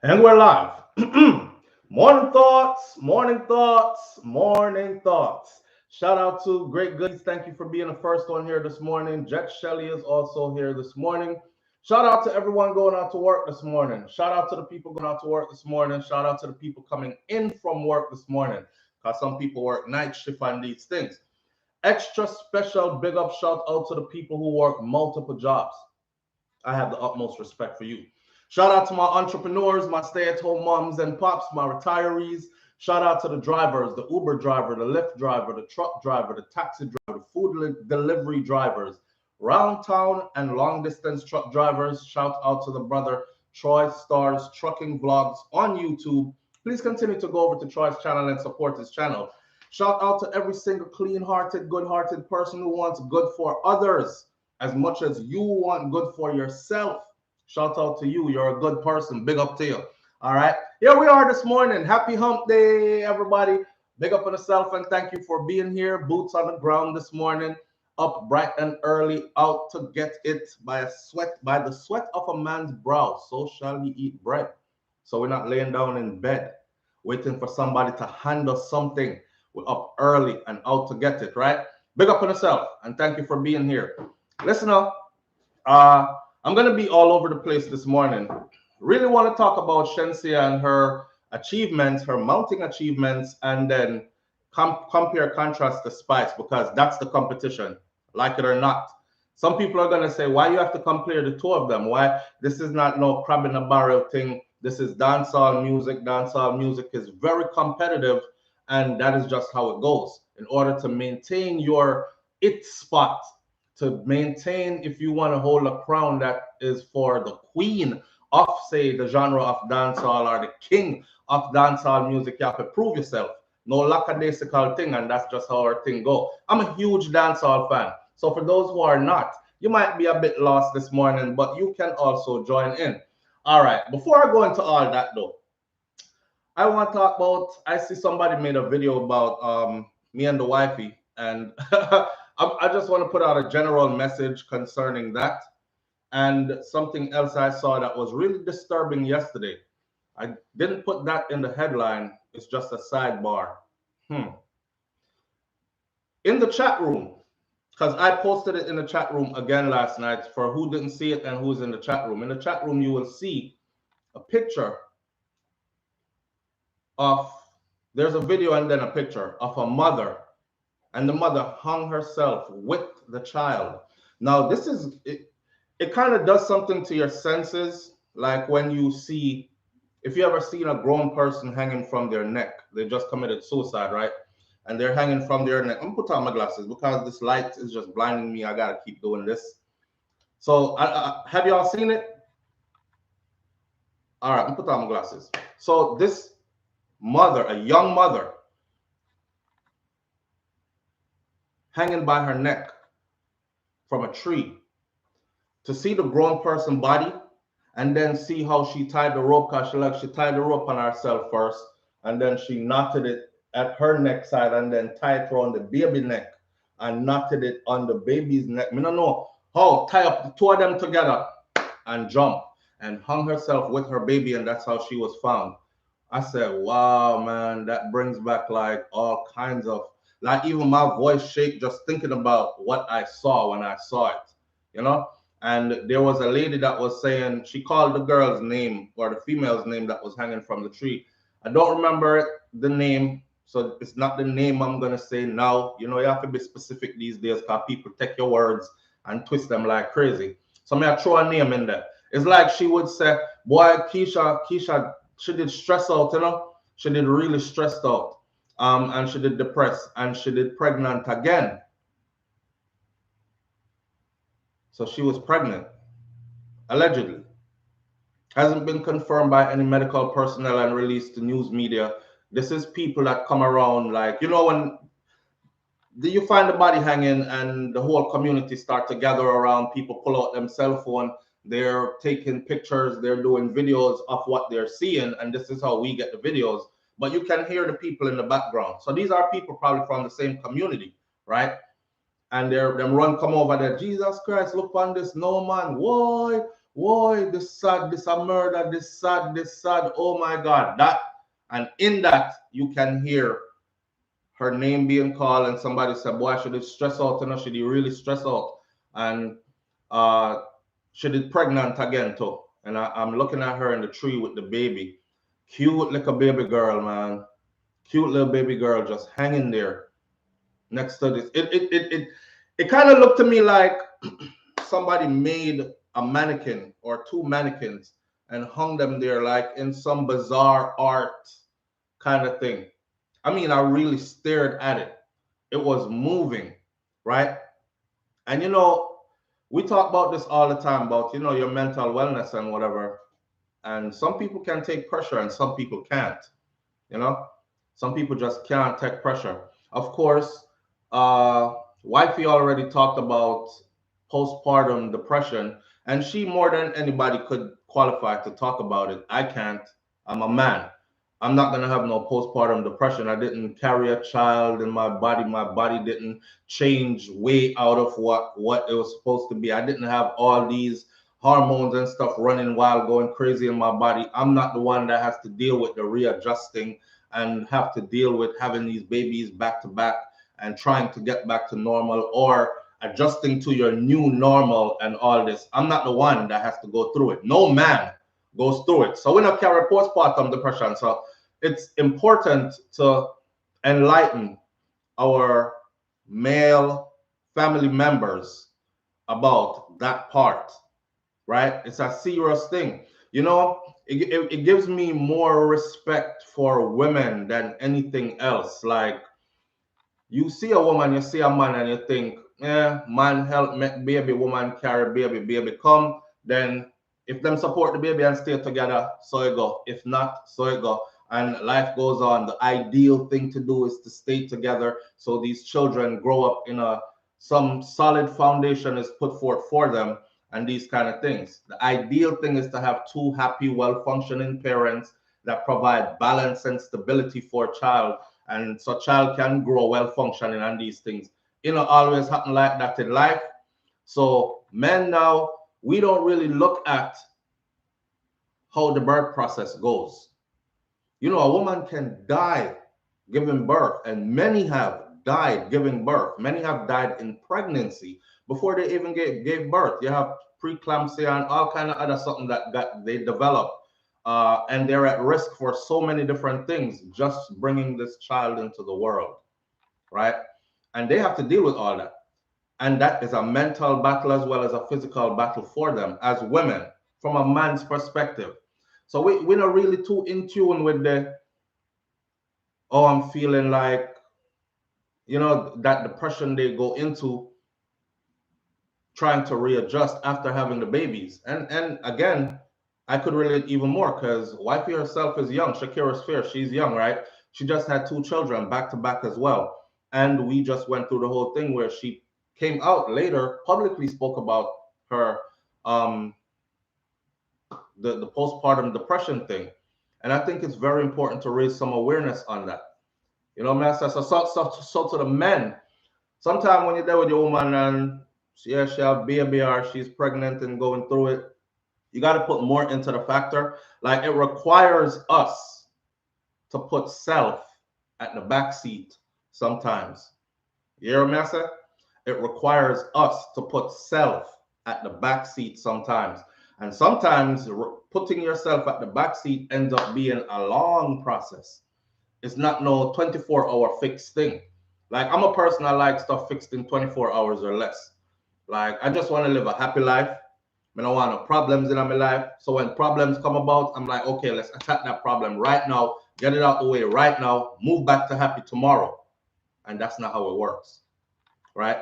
And we're live. Morning thoughts, morning thoughts, morning thoughts. Shout out to Great Goodies. Thank you for being the first one here this morning. Jet Shelley is also here this morning. Shout out to everyone going out to work this morning. Shout out to the people going out to work this morning. Shout out to the people coming in from work this morning. Because some people work night shift on these things. Extra special big up shout out to the people who work multiple jobs. I have the utmost respect for you. Shout out to my entrepreneurs, my stay-at-home moms and pops, my retirees. Shout out to the drivers, the Uber driver, the Lyft driver, the truck driver, the taxi driver, the food delivery drivers, round town and long distance truck drivers. Shout out to the brother Troy Stars Trucking Vlogs on YouTube. Please continue to go over to Troy's channel and support his channel. Shout out to every single clean-hearted, good-hearted person who wants good for others as much as you want good for yourself. Shout out to you. You're a good person. Big up to you. All right. Here we are this morning. Happy hump day, everybody. Big up on yourself and thank you for being here. Boots on the ground this morning. Up bright and early, out to get it by the sweat of a man's brow. So shall he eat bread. So we're not laying down in bed waiting for somebody to hand us something. We're up early and out to get it, right? Big up on yourself and thank you for being here. Listen up. I'm going to be all over the place this morning. Really want to talk about Shenseea and her achievements, her mounting achievements, and then compare contrast to Spice because that's the competition, like it or not. Some people are going to say, why you have to compare the two of them? Why? This is not no crab in a barrel thing. This is dancehall music. Dancehall music is very competitive, and that is just how it goes. In order to maintain your it spot, to maintain, if you want to hold a crown that is for the queen of, say, the genre of dancehall or the king of dancehall music, you have to prove yourself. No lackadaisical thing, and that's just how our thing go. I'm a huge dancehall fan. So for those who are not, you might be a bit lost this morning, but you can also join in. All right, before I go into all that though, I want to talk about, I see somebody made a video about me and the wifey, and I just want to put out a general message concerning that. And something else I saw that was really disturbing yesterday. I didn't put that in the headline. It's just a sidebar. In the chat room, because I posted it in the chat room again last night for who didn't see it and who's in the chat room. In the chat room, you will see a picture of, there's a video and then a picture of a mother, and the mother hung herself with the child. Now, this is, it kind of does something to your senses, like when you see, if you ever seen a grown person hanging from their neck, they just committed suicide, right? And they're hanging from their neck. I'm gonna put on my glasses because this light is just blinding me. I gotta keep doing this. So have y'all seen it? All right, I'm gonna put on my glasses. So this mother, a young mother, hanging by her neck from a tree, to see the grown person body and then see how she tied the rope, because she tied the rope on herself first and then she knotted it at her neck side and then tied it around the baby neck and knotted it on the baby's neck. I don't know how, tie up the two of them together and jump and hung herself with her baby, and that's how she was found. I said, wow, man, that brings back like all kinds of, like even my voice shake just thinking about what I saw when I saw it, you know? And there was a lady that was saying, she called the girl's name or the female's name that was hanging from the tree. I don't remember the name, so it's not the name I'm going to say now. You know, you have to be specific these days because people take your words and twist them like crazy. So I'm going to throw a name in there. It's like she would say, boy, Keisha, she did stress out, you know? She did really stressed out. And she did depressed and she did pregnant again. So she was pregnant, allegedly. Hasn't been confirmed by any medical personnel and released to news media. This is people that come around like, you know, when you find the body hanging and the whole community start to gather around, people pull out them cell phone, they're taking pictures, they're doing videos of what they're seeing, and this is how we get the videos. But you can hear the people in the background. So these are people probably from the same community, right? And them run come over there. Jesus Christ, look on this. No man, why? Whoa, this sad, this a murder, this sad, this sad. Oh my God, that. And in that, you can hear her name being called, and somebody said, "Boy, should it stress out? You know, should he really stress out?" And uh, she did pregnant again too. And I'm looking at her in the tree with the baby, cute like a baby girl, man, cute little baby girl just hanging there next to this. It kind of looked to me like somebody made a mannequin or two mannequins and hung them there like in some bizarre art kind of thing. I mean, I really stared at it. It was moving, right? And you know, we talk about this all the time about, you know, your mental wellness and whatever. And some people can take pressure and some people can't, you know? Some people just can't take pressure. Of course, Wifey already talked about postpartum depression, and she more than anybody could qualify to talk about it. I can't. I'm a man. I'm not gonna have no postpartum depression. I didn't carry a child in my body. My body didn't change way out of what it was supposed to be. I didn't have all these hormones and stuff running wild, going crazy in my body. I'm not the one that has to deal with the readjusting and have to deal with having these babies back to back and trying to get back to normal or adjusting to your new normal and all this. I'm not the one that has to go through it. No man goes through it. So we don't carry postpartum depression. So it's important to enlighten our male family members about that part, right? It's a serious thing. You know, it gives me more respect for women than anything else. Like, you see a woman, you see a man, and you think, yeah, man help make baby, woman carry baby, baby come. Then if them support the baby and stay together, so it go. If not, so it go. And life goes on. The ideal thing to do is to stay together so these children grow up in a some solid foundation is put forth for them and these kind of things. The ideal thing is to have two happy, well-functioning parents that provide balance and stability for a child, and so child can grow well functioning and these things. You know, always happen like that in life. So men now, we don't really look at how the birth process goes. You know, a woman can die giving birth, and many have died giving birth. Many have died in pregnancy before they even gave birth. You have preeclampsia and all kind of other something that they develop, and they're at risk for so many different things just bringing this child into the world, right? And they have to deal with all that, and that is a mental battle as well as a physical battle for them as women from a man's perspective. So we're not really too in tune with the, oh, I'm feeling like, you know, that depression they go into trying to readjust after having the babies. And again, I could relate even more because Wifey herself is young. Shakira's fair. She's young, right? She just had two children back to back as well. And we just went through the whole thing where she came out later, publicly spoke about her um the postpartum depression thing. And I think it's very important to raise some awareness on that. You know, master. So to the men, sometimes when you're there with your woman and she have baby or she's pregnant and going through it, you got to put more into the factor. Like, it requires us to put self at the back seat sometimes. You hear me, I say? It requires us to put self at the back seat sometimes. And sometimes putting yourself at the back seat ends up being a long process. It's not no 24-hour fixed thing. Like, I'm a person, I like stuff fixed in 24 hours or less. Like, I just want to live a happy life. I don't want no problems in my life. So when problems come about, I'm like, okay, let's attack that problem right now, get it out the way right now, move back to happy tomorrow. And that's not how it works, right?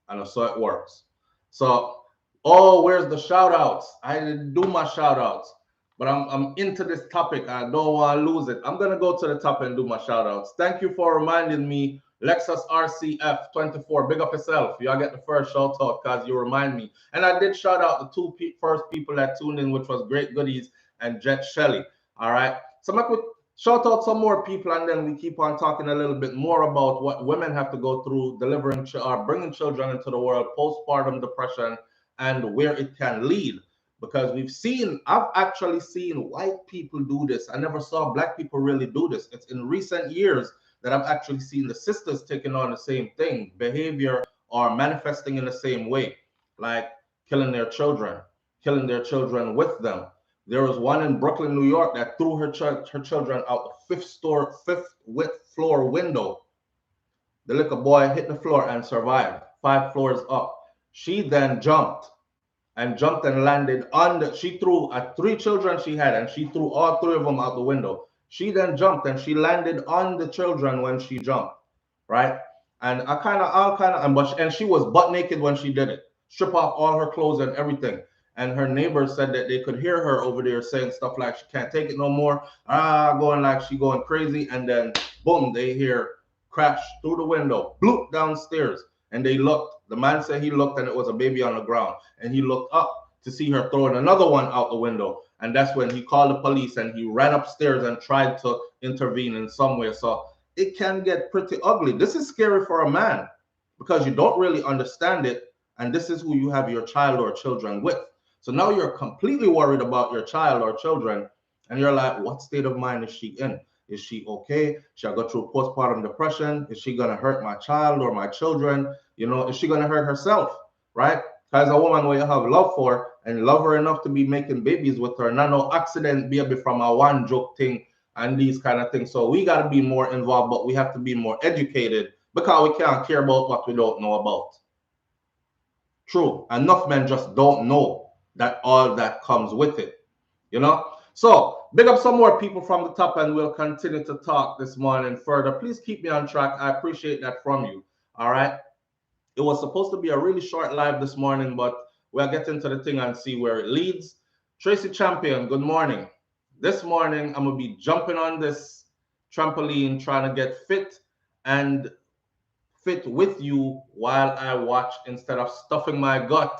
And so it works. So, oh, where's the shout outs? I didn't do my shout outs, but I'm into this topic. I don't want to lose it. I'm going to go to the top and do my shout outs. Thank you for reminding me. Lexus RCF 24, big up yourself. Y'all get the first shout out because you remind me. And I did shout out the two first people that tuned in, which was Great Goodies and Jet Shelley. All right. So I could shout out some more people, and then we keep on talking a little bit more about what women have to go through delivering or bringing children into the world, postpartum depression, and where it can lead. because I've actually seen white people do this. I never saw black people really do this. It's in recent years that I've actually seen the sisters taking on the same thing, behavior or manifesting in the same way, like killing their children with them. There was one in Brooklyn, New York, that threw her children out the fifth floor window. The little boy hit the floor and survived 5 floors up. She then jumped and landed on the, she threw 3 children she had, and she threw all 3 of them out the window. She then jumped and she landed on the children when she jumped, right? And and she was butt naked when she did it. Strip off all her clothes and everything. And her neighbors said that they could hear her over there saying stuff like she can't take it no more, going like she going crazy. And then boom, they hear crash through the window, bloop downstairs. And they looked. The man said he looked and it was a baby on the ground. And he looked up to see her throwing another one out the window. And that's when he called the police and he ran upstairs and tried to intervene in some way. So it can get pretty ugly. This is scary for a man because you don't really understand it. And this is who you have your child or children with. So now you're completely worried about your child or children. And you're like, what state of mind is she in? Is she okay? Should I go through postpartum depression? Is she going to hurt my child or my children? You know, is she going to hurt herself? Right? As a woman where you have love for and love her enough to be making babies with her, not no accident baby from a one joke thing and these kind of things. So we got to be more involved, but we have to be more educated because we can't care about what we don't know about. True. Enough men just don't know that all that comes with it, you know? So big up some more people from the top and we'll continue to talk this morning further. Please keep me on track. I appreciate that from you. All right. It was supposed to be a really short live this morning, but we'll get into the thing and see where it leads. Tracy Champion, good morning. This morning, I'm going to be jumping on this trampoline, trying to get fit and fit with you while I watch instead of stuffing my gut.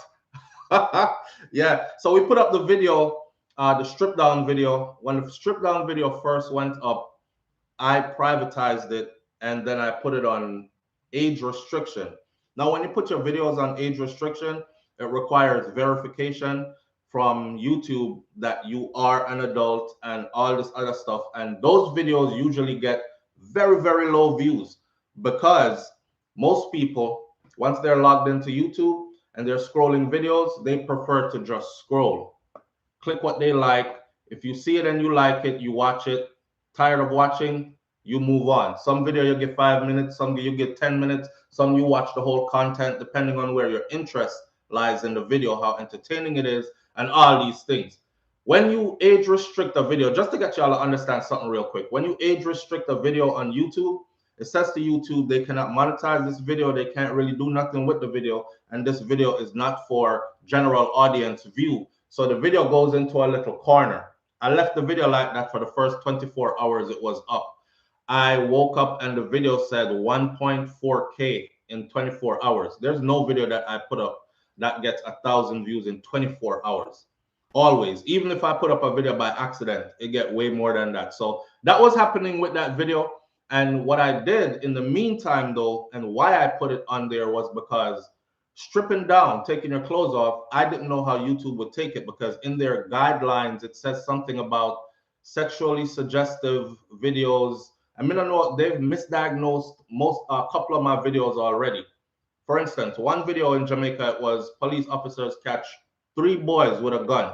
Yeah. So we put up the video. The strip down video. When the strip down video first went up, I privatized it and then I put it on age restriction. Now, when you put your videos on age restriction, it requires verification from YouTube that you are an adult and all this other stuff. And those videos usually get very, very low views because most people, once they're logged into YouTube and they're scrolling videos, they prefer to just scroll. Click what they like. If you see it and you like it, you watch it. Tired of watching, you move on. Some video you get 5 minutes, some you get 10 minutes, some you watch the whole content, depending on where your interest lies in the video, how entertaining it is, and all these things. When you age restrict a video, just to get y'all to understand something real quick, when you age restrict a video on YouTube, it says to YouTube they cannot monetize this video, they can't really do nothing with the video, and this video is not for general audience view. So the video goes into a little corner. I left the video like that for the first 24 hours it was up. I woke up and the video said 1.4K in 24 hours. There's no video that I put up that gets 1,000 views in 24 hours. Always. Even if I put up a video by accident, it get way more than that. So that was happening with that video. And what I did in the meantime, though, and why I put it on there was because stripping down, taking your clothes off, I didn't know how YouTube would take it because in their guidelines, it says something about sexually suggestive videos. I mean, I know they've misdiagnosed a couple of my videos already. For instance, one video in Jamaica was police officers catch 3 boys with a gun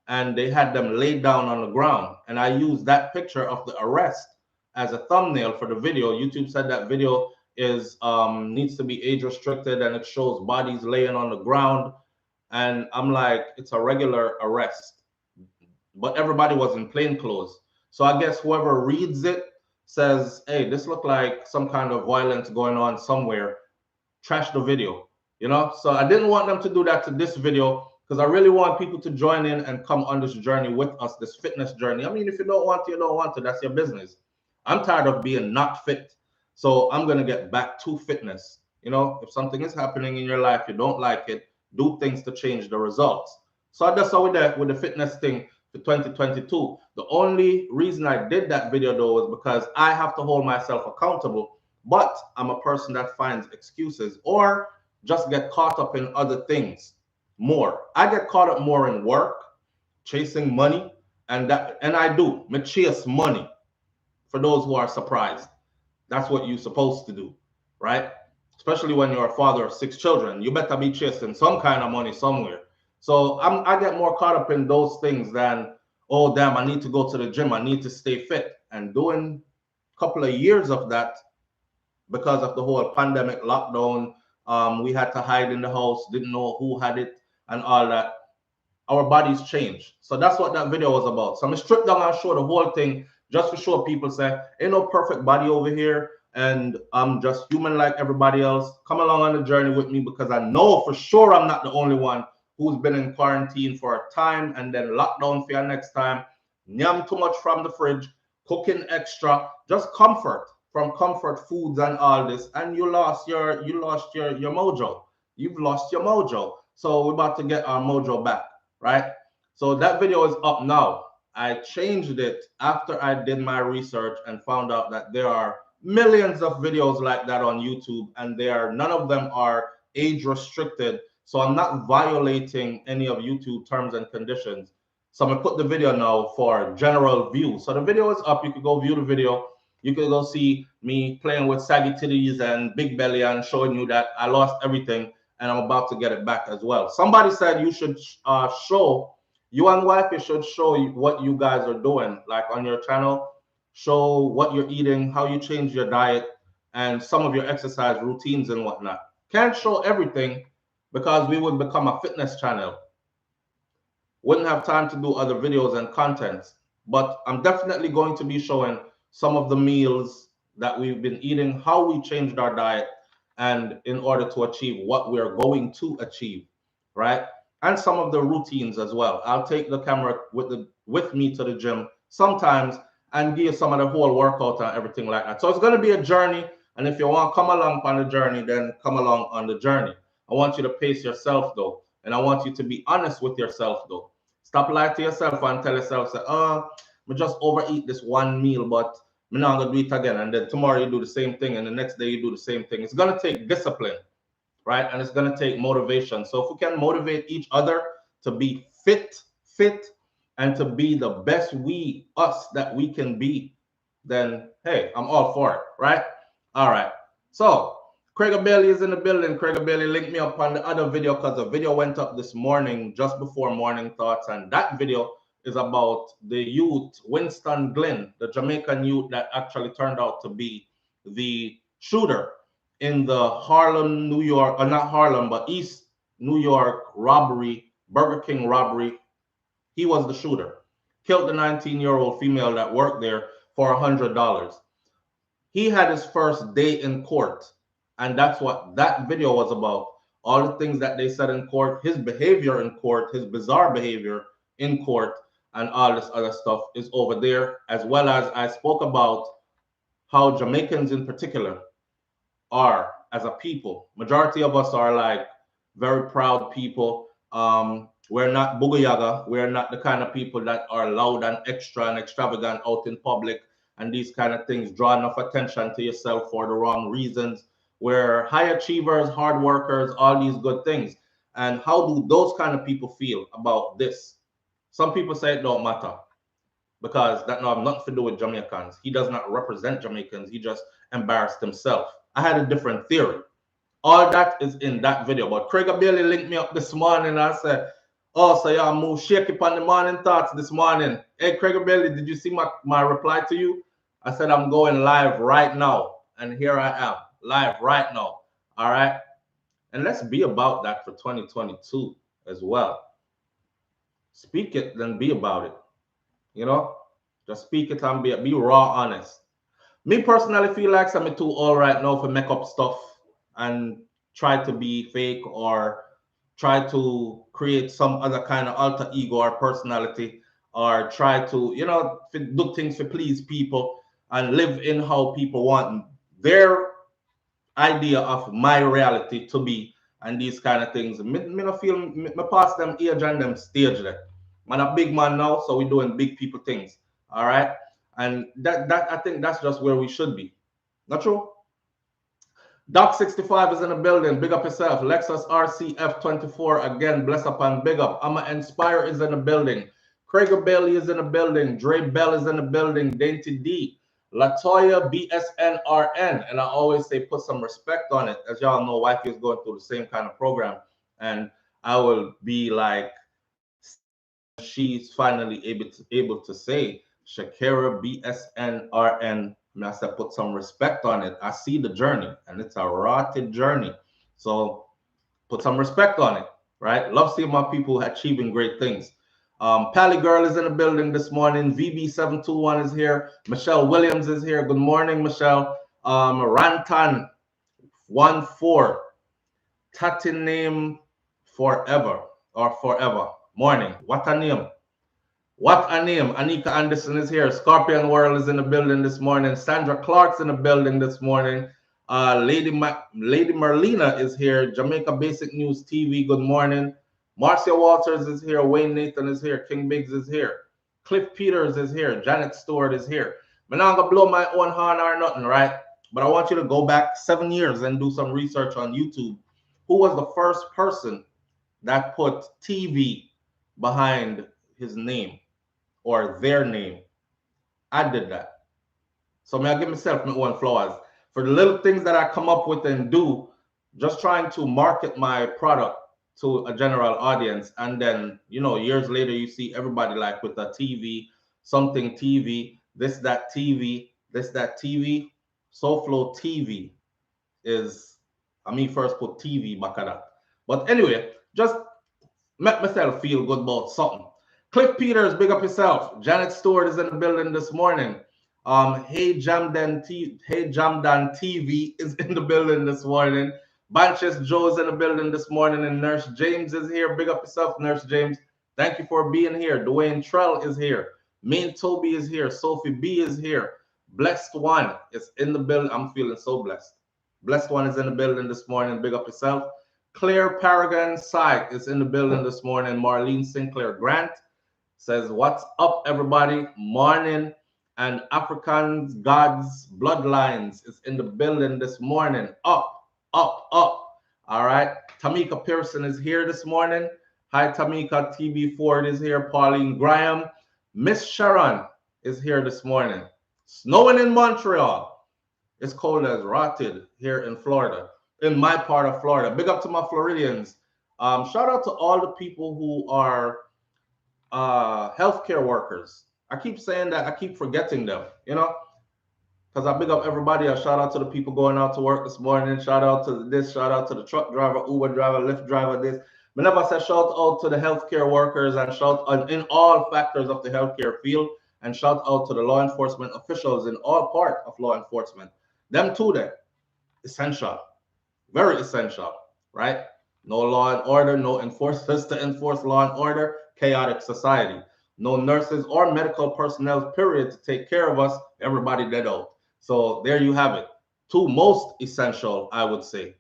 and they had them laid down on the ground. And I used that picture of the arrest as a thumbnail for the video. YouTube said that video is needs to be age restricted and it shows bodies laying on the ground. And I'm like, it's a regular arrest, but everybody was in plain clothes. So I guess whoever reads it says, hey, this looked like some kind of violence going on somewhere. Trash the video, you know? So I didn't want them to do that to this video because I really want people to join in and come on this journey with us, this fitness journey. I mean, if you don't want to, you don't want to. That's your business. I'm tired of being not fit. So I'm going to get back to fitness. You know, if something is happening in your life, you don't like it, do things to change the results. So that's how with the fitness thing for 2022. The only reason I did that video, though, was because I have to hold myself accountable. But I'm a person that finds excuses or just get caught up in other things. more. I get caught up more in work, chasing money, and I do. Me chase money. For those who are surprised, that's what you're supposed to do, right? Especially when you're a father of 6 children, you better be chasing some kind of money somewhere. So I get more caught up in those things than, oh damn, I need to go to the gym, I need to stay fit, and doing a couple of years of that because of the whole pandemic lockdown. We had to hide in the house, didn't know who had it and all that. Our bodies change. So that's what that video was about. So I'm stripped down and show the whole thing just to show people say, ain't no perfect body over here. And I'm just human like everybody else. Come along on the journey with me because I know for sure I'm not the only one who's been in quarantine for a time and then lockdown for your next time. Nyam too much from the fridge, cooking extra, just comfort from comfort foods and all this. And you lost your mojo. You've lost your mojo. So we're about to get our mojo back, right? So that video is up now. I changed it after I did my research and found out that there are millions of videos like that on YouTube, and none of them are age restricted. So I'm not violating any of YouTube terms and conditions. So I'm gonna put the video now for general view. So the video is up. You can go view the video. You can go see me playing with saggy titties and big belly and showing you that I lost everything and I'm about to get it back as well. Somebody said you should show, you and wife, you should show what you guys are doing, like on your channel. Show what you're eating, how you change your diet, and some of your exercise routines and whatnot. Can't show everything because we would become a fitness channel. Wouldn't have time to do other videos and contents. But I'm definitely going to be showing some of the meals that we've been eating, how we changed our diet, and in order to achieve what we're going to achieve, right? And some of the routines as well. I'll take the camera with me to the gym sometimes and give you some of the whole workout and everything like that. So it's going to be a journey. And if you want to come along on the journey, then come along on the journey. I want you to pace yourself though. And I want you to be honest with yourself though. Stop lying to yourself and tell yourself, say, oh, I just overeat this one meal, but I'm not going to do it again. And then tomorrow you do the same thing. And the next day you do the same thing. It's going to take discipline, right? And it's going to take motivation. So if we can motivate each other to be fit, and to be the best us that we can be, then, hey, I'm all for it, right? All right. So Craig Bailey is in the building. Craig Bailey linked me up on the other video because the video went up this morning, just before Morning Thoughts. And that video is about the youth, Winston Glenn, the Jamaican youth that actually turned out to be the shooter in the Harlem, New York, or not Harlem, but East New York robbery, Burger King robbery. He was the shooter. Killed the 19-year-old female that worked there for $100. He had his first day in court, and that's what that video was about. All the things that they said in court, his behavior in court, his bizarre behavior in court, and all this other stuff is over there, as well as I spoke about how Jamaicans in particular are as a people. Majority of us are like very proud people. We're not boogayaga. We're not the kind of people that are loud and extra and extravagant out in public and these kind of things, draw enough attention to yourself for the wrong reasons. We're high achievers, hard workers, all these good things. And how do those kind of people feel about this? Some people say it don't matter because that don't have nothing to do with Jamaicans. He does not represent Jamaicans. He just embarrassed himself. I had a different theory. All that is in that video. But Craig Bailey linked me up this morning and I said, oh, so y'all move shaky upon the Morning Thoughts this morning. Hey, Craig Bailey, did you see my reply to you? I said, I'm going live right now. And here I am, live right now. All right. And let's be about that for 2022 as well. Speak it, then be about it. You know, just speak it and be raw, honest. Me personally feel like I'm too old right now for make up stuff and try to be fake or try to create some other kind of alter ego or personality or try to, you know, do things to please people and live in how people want their idea of my reality to be and these kind of things. Me no feel me pass them age and them stage there. I'm a big man now, so we're doing big people things. All right. And that I think that's just where we should be. Not true? Doc65 is in the building. Big up yourself. Lexus RCF24 again. Bless up and big up. I'ma Inspire is in the building. Craig Bailey is in the building. Dre Bell is in the building. Dainty D. Latoya BSNRN. And I always say put some respect on it. As y'all know, Wifey is going through the same kind of program. And I will be like, she's finally able to say Shakira BSNRN. I said put some respect on it. I see the journey, and it's a rotted journey. So put some respect on it, right? Love seeing my people achieving great things. Pally Girl is in the building this morning. VB721 is here. Michelle Williams is here. Good morning, Michelle. Rantan 14. Tati name forever or forever. Morning. What a name. What a name. Anika Anderson is here. Scorpion World is in the building this morning. Sandra Clark's in the building this morning. Lady Marlena is here. Jamaica Basic News TV, good morning. Marcia Walters is here. Wayne Nathan is here. King Biggs is here. Cliff Peters is here. Janet Stewart is here. I'm not going to blow my own horn or nothing, right? But I want you to go back 7 years and do some research on YouTube. Who was the first person that put TV behind his name or their name? I did that. So I give myself my own flowers for the little things that I come up with and do, just trying to market my product to a general audience. And then, you know, years later, you see everybody like with a TV, something TV, this, that TV, this, that TV. SouFLoTV is, I mean, first put TV back at that. But anyway, just make myself feel good about something. Cliff Peters, big up yourself. Janet Stewart is in the building this morning. Hey Jamdan TV is in the building this morning. Banches Joe is in the building this morning, and Nurse James is here. Big up yourself, Nurse James. Thank you for being here. Dwayne Trell is here. Main Toby is here. Sophie B is here. Blessed One is in the building. I'm feeling so blessed. Blessed One is in the building this morning. Big up yourself. Claire Paragon Syke is in the building this morning. Marlene Sinclair Grant says, what's up, everybody? Morning. And Africans, Gods, Bloodlines is in the building this morning. Up, up, up. All right. Tamika Pearson is here this morning. Hi, Tamika. TB Ford is here. Pauline Graham. Miss Sharon is here this morning. Snowing in Montreal. It's cold as rotted here in Florida, in my part of Florida. Big up to my Floridians. Shout out to all the people who are healthcare workers. I keep saying that, I keep forgetting them, you know, because I big up everybody. I shout out to the people going out to work this morning. Shout out to this, shout out to the truck driver, Uber driver, Lyft driver, this. Whenever I say shout out to the healthcare workers and shout out in all factors of the healthcare field, and shout out to the law enforcement officials in all part of law enforcement. Them too, then, essential, very essential, right? No law and order, no enforcers to enforce law and order, chaotic society. No nurses or medical personnel, period, to take care of us. Everybody dead out. So there you have it. Two most essential, I would say.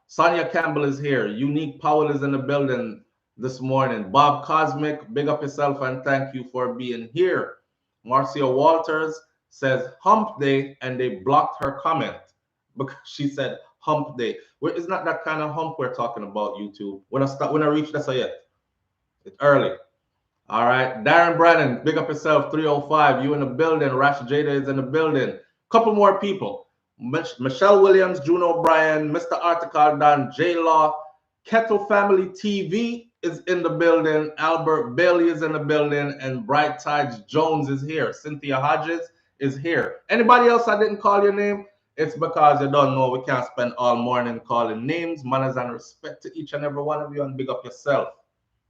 Sonia Campbell is here. Unique Powell is in the building this morning. Bob Cosmic, big up yourself and thank you for being here. Marcia Walters says hump day, and they blocked her comment because she said hump day. Well, it's not that kind of hump we're talking about, YouTube. When I reach that, so yet it's early. All right, Darren Brennan, big up yourself, 305. You in the building. Rash Jada is in the building. Couple more people. Michelle Williams, June O'Brien, Mr. Article Don, J Law, Kettle Family TV is in the building. Albert Bailey is in the building, and Bright Tides Jones is here. Cynthia Hodges is here. Anybody else I didn't call your name? It's because you don't know we can't spend all morning calling names. Manners and respect to each and every one of you, and big up yourself.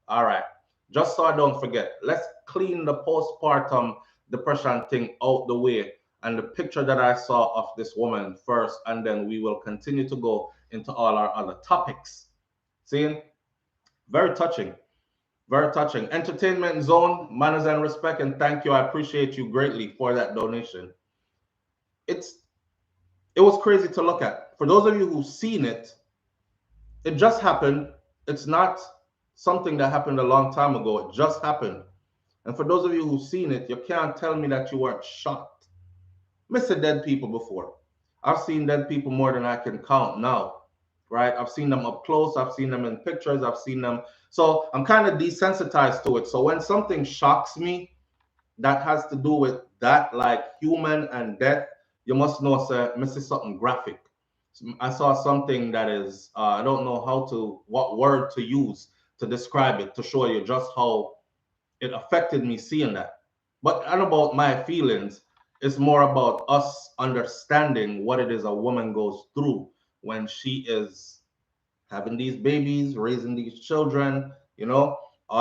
All right. Just so I don't forget, let's clean the postpartum depression thing out the way and the picture that I saw of this woman first, and then we will continue to go into all our other topics. See? Very touching. Very touching. Entertainment Zone, manners and respect, and thank you. I appreciate you greatly for that donation. It was crazy to look at. For those of you who've seen it, it just happened. It's not something that happened a long time ago. It just happened. And for those of you who've seen it, you can't tell me that you weren't shocked. Mr. Dead people before. I've seen dead people more than I can count now, right? I've seen them up close. I've seen them in pictures. I've seen them. So I'm kind of desensitized to it. So when something shocks me that has to do with that, like human and death, you must know, sir, Mrs. something graphic. I saw something that is, I don't know what word to use to describe it, to show you just how it affected me seeing that. But not about my feelings. It's more about us understanding what it is a woman goes through when she is having these babies, raising these children, all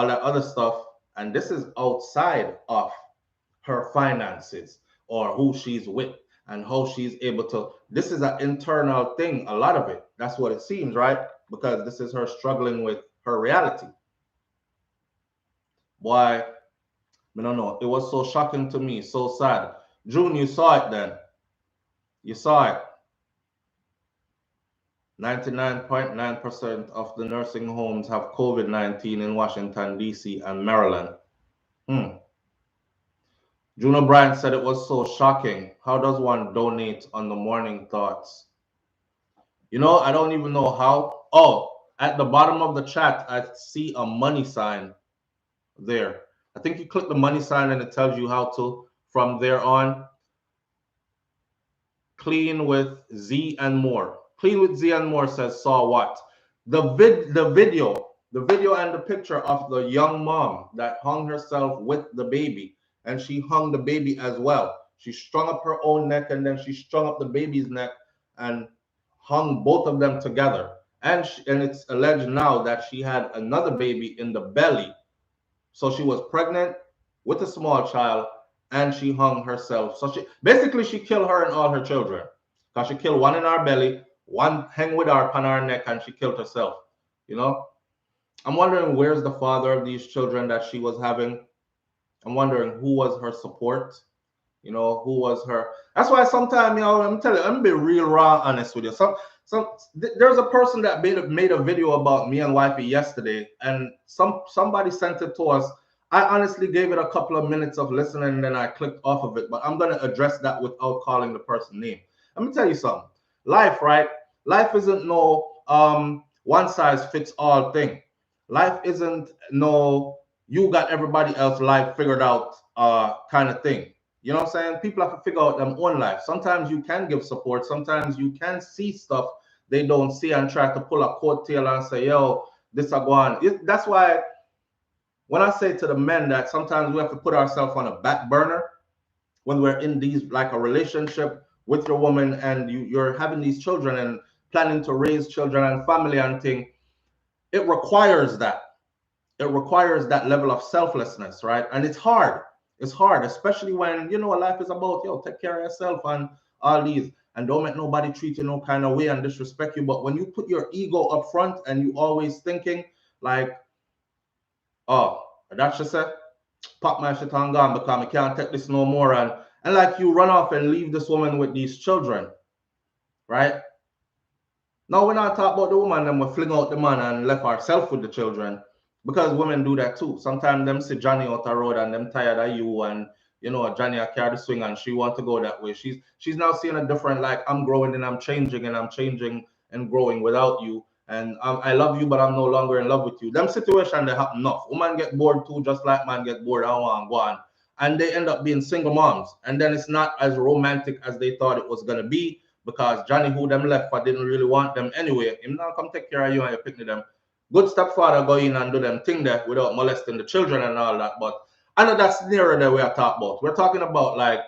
that other stuff. And this is outside of her finances or who she's with and how she's able to. This is an internal thing, a lot of it. That's what it seems, right? Because this is her struggling with her reality. Why? I don't know. It was so shocking to me, so sad. June, you saw it then. You saw it. 99.9% of the nursing homes have COVID-19 in Washington, D.C. and Maryland. Juno Bryant said it was so shocking. How does one donate on the morning thoughts? I don't even know how. Oh, at the bottom of the chat, I see a money sign there. I think you click the money sign and it tells you how to, from there on, Clean with Z and More. Clean with Z and More says, saw what? The video and the picture of the young mom that hung herself with the baby, and she hung the baby as well. She strung up her own neck and then she strung up the baby's neck and hung both of them together. And it's alleged now that she had another baby in the belly. So she was pregnant with a small child and she hung herself. So she killed her and all her children. Because she killed one in our belly, one hang with her on her neck, and she killed herself. I'm wondering where's the father of these children that she was having. I'm wondering who was her support. Who was her. That's why sometimes, I'm telling you, I'm gonna be real raw honest with you. There's a person that made a video about me and wifey yesterday, and somebody sent it to us. I honestly gave it a couple of minutes of listening and then I clicked off of it, but I'm gonna address that without calling the person name. Let me tell you something. Life, right? Life isn't no one size fits all thing. Life isn't no you got everybody else's life figured out kind of thing. You know what I'm saying? People have to figure out their own life. Sometimes you can give support. Sometimes you can see stuff they don't see and try to pull a coattail and say, yo, this is going. That's why when I say to the men that sometimes we have to put ourselves on a back burner when we're in these, like a relationship with your woman and you're having these children and planning to raise children and family and thing, it requires that. It requires that level of selflessness, right? And it's hard. It's hard, especially when, life is about, take care of yourself and all these, and don't make nobody treat you no kind of way and disrespect you. But when you put your ego up front and you always thinking like, oh, that should say, pop my shit on gone because I can't take this no more. And like you run off and leave this woman with these children, right? Now we're not talking about the woman and we fling out the man and left ourselves with the children. Because women do that too. Sometimes them see Johnny out the road and them tired of you, and Johnny I carry the swing and she want to go that way. She's now seeing a different, like, I'm growing and I'm changing and growing without you. And I love you, but I'm no longer in love with you. Them situation they happen enough. Woman get bored too, just like man get bored. I want to go on. And they end up being single moms. And then it's not as romantic as they thought it was gonna be, because Johnny who them left but didn't really want them anyway. Him now come take care of you and you picnic them. Good stepfather go in and do them thing there without molesting the children and all that. But I know that's nearer that we are talking about. We're talking about like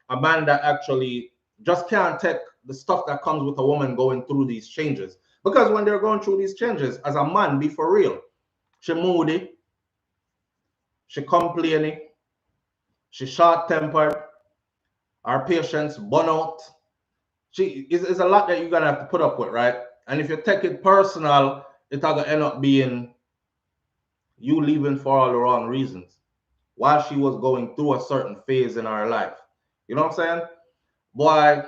a man that actually just can't take the stuff that comes with a woman going through these changes. Because when they're going through these changes, as a man, be for real. She moody, she complaining, she short-tempered, her patience burn out. It's a lot that you're gonna have to put up with, right? And if you take it personal, it's gonna end up being you leaving for all the wrong reasons while she was going through a certain phase in her life. You know what I'm saying? Boy,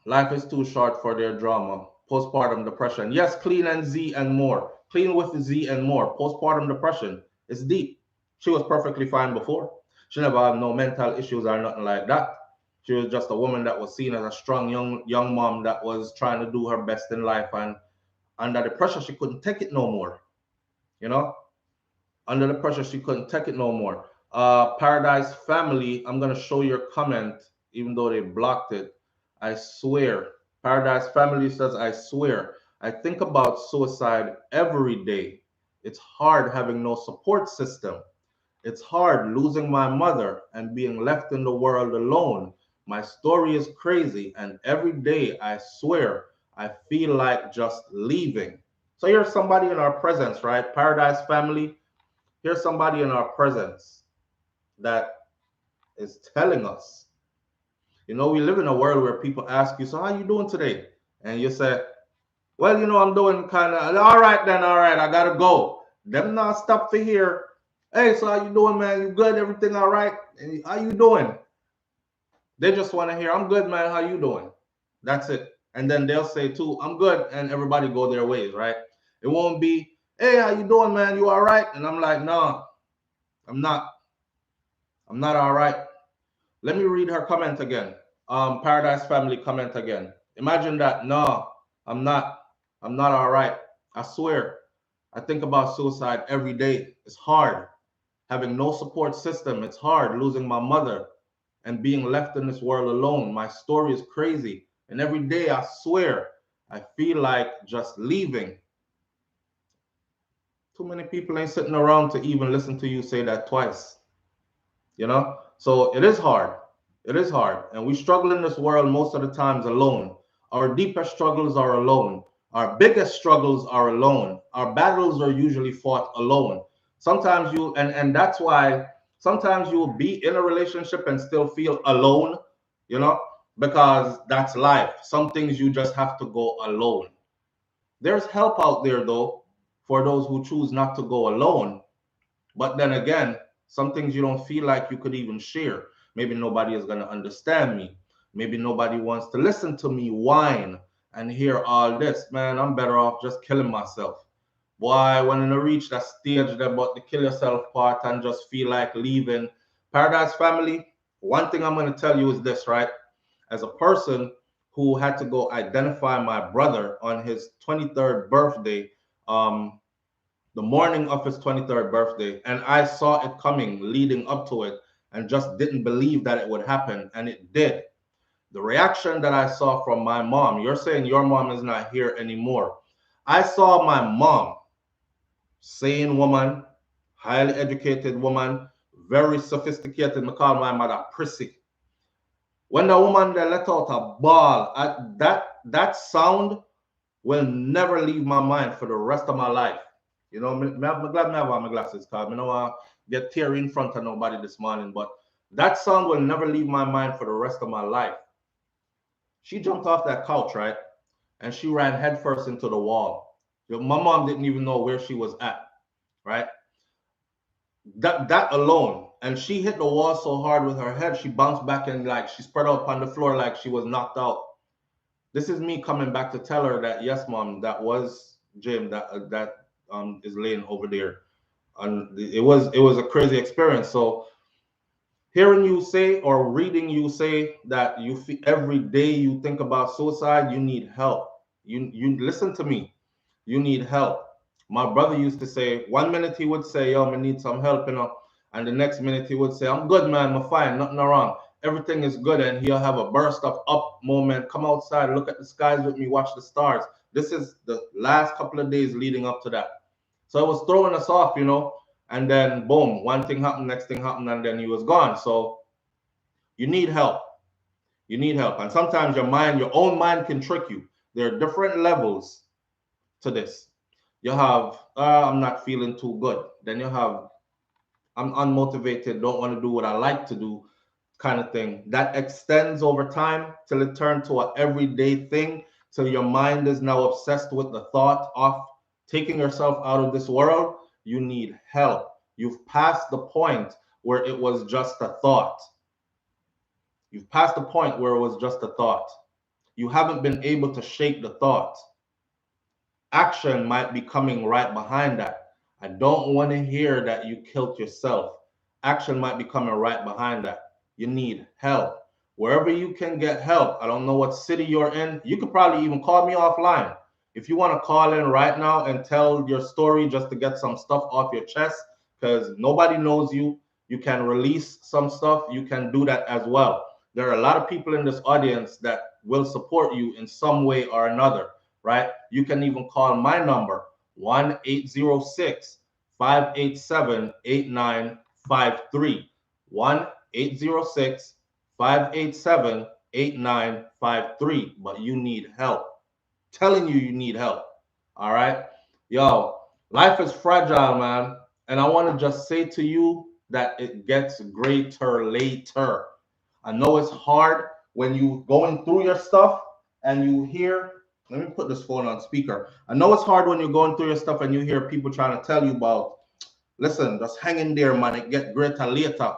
life is too short for their drama. Postpartum depression. Yes, Clean and Z and More. Clean with Z and More. Postpartum depression. It's deep. She was perfectly fine before. She never had no mental issues or nothing like that. She was just a woman that was seen as a strong young mom that was trying to do her best in life, and under the pressure she couldn't take it no more. You know, under the pressure she couldn't take it no more. Paradise Family, I'm gonna show your comment, even though they blocked it. I swear. Paradise Family says, I swear, I think about suicide every day. It's hard having no support system. It's hard losing my mother and being left in the world alone. My story is crazy, and every day I swear I feel like just leaving. So here's somebody in our presence, right? Paradise Family, here's somebody in our presence that is telling us. You know, we live in a world where people ask you, so how you doing today? And you say, well, you know, I'm doing kind of, all right then, all right, I gotta go. Them not stop for here. Hey, so how you doing, man? You good? Everything all right? And how you doing? They just want to hear, I'm good, man. How you doing? That's it. And then they'll say too, I'm good, and everybody go their ways, right? It won't be, hey, how you doing, man? You all right? And I'm like, no, I'm not. I'm not all right. Let me read her comment again. Paradise Family comment again. Imagine that. No, I'm not. I'm not all right. I swear. I think about suicide every day. It's hard. Having no support system. It's hard losing my mother and being left in this world alone. My story is crazy. And every day I swear I feel like just leaving. Too many people ain't sitting around to even listen to you say that twice. You know? So it is hard. It is hard. And we struggle in this world most of the times alone. Our deepest struggles are alone. Our biggest struggles are alone. Our battles are usually fought alone. Sometimes and that's why sometimes you will be in a relationship and still feel alone, you know, because that's life. Some things you just have to go alone. There's help out there though, for those who choose not to go alone. But then again, some things you don't feel like you could even share. Maybe nobody is going to understand me. Maybe nobody wants to listen to me whine and hear all this. Man, I'm better off just killing myself. Boy, when you reach that stage about the kill yourself part and just feel like leaving. Paradise Family, one thing I'm going to tell you is this, right? As a person who had to go identify my brother on his 23rd birthday, the morning of his 23rd birthday, and I saw it coming leading up to it and just didn't believe that it would happen, and it did. The reaction that I saw from my mom, you're saying your mom is not here anymore. I saw my mom, sane woman, highly educated woman, very sophisticated. I call my mother prissy. When the woman that let out a bawl, that sound will never leave my mind for the rest of my life. You know, I'm glad I have on my glasses because I don't want to get teary in front of nobody this morning. But that sound will never leave my mind for the rest of my life. She jumped off that couch, right? And she ran headfirst into the wall. My mom didn't even know where she was at, right? That alone. And she hit the wall so hard with her head, she bounced back and like she spread out on the floor like she was knocked out. This is me coming back to tell her that, yes, mom, that was Jim that is laying over there. And it was a crazy experience. So hearing you say or reading you say that you feel every day you think about suicide, you need help. You listen to me. You need help. My brother used to say, one minute he would say, yo, I need some help, you know. And the next minute he would say, I'm good, man, I'm fine, nothing wrong. Everything is good. And he'll have a burst of up moment, come outside, look at the skies with me, watch the stars. This is the last couple of days leading up to that. So it was throwing us off, you know. And then boom, one thing happened, next thing happened, and then he was gone. So you need help. You need help. And sometimes your own mind can trick you. There are different levels to this. You have, I'm not feeling too good. Then you have, I'm unmotivated, don't want to do what I like to do kind of thing. That extends over time till it turns to an everyday thing, till your mind is now obsessed with the thought of taking yourself out of this world. You need help. You've passed the point where it was just a thought. You've passed the point where it was just a thought. You haven't been able to shake the thought. Action might be coming right behind that. I don't want to hear that you killed yourself. Action might be coming right behind that. You need help. wherever you can get help. I don't know what city you're in. You could probably even call me offline. If you want to call in right now and tell your story just to get some stuff off your chest, because nobody knows you, you can release some stuff, you can do that as well. There are a lot of people in this audience that will support you in some way or another, right? You can even call my number, 1-806 587 8953. 1-806 587 8953. But you need help. Telling you need help. All right. Yo, life is fragile, man. And I want to just say to you that it gets greater later. I know it's hard when you going through your stuff and you hear, let me put this phone on speaker. I know it's hard when you're going through your stuff and you hear people trying to tell you about, listen, just hang in there, man. It get greater later.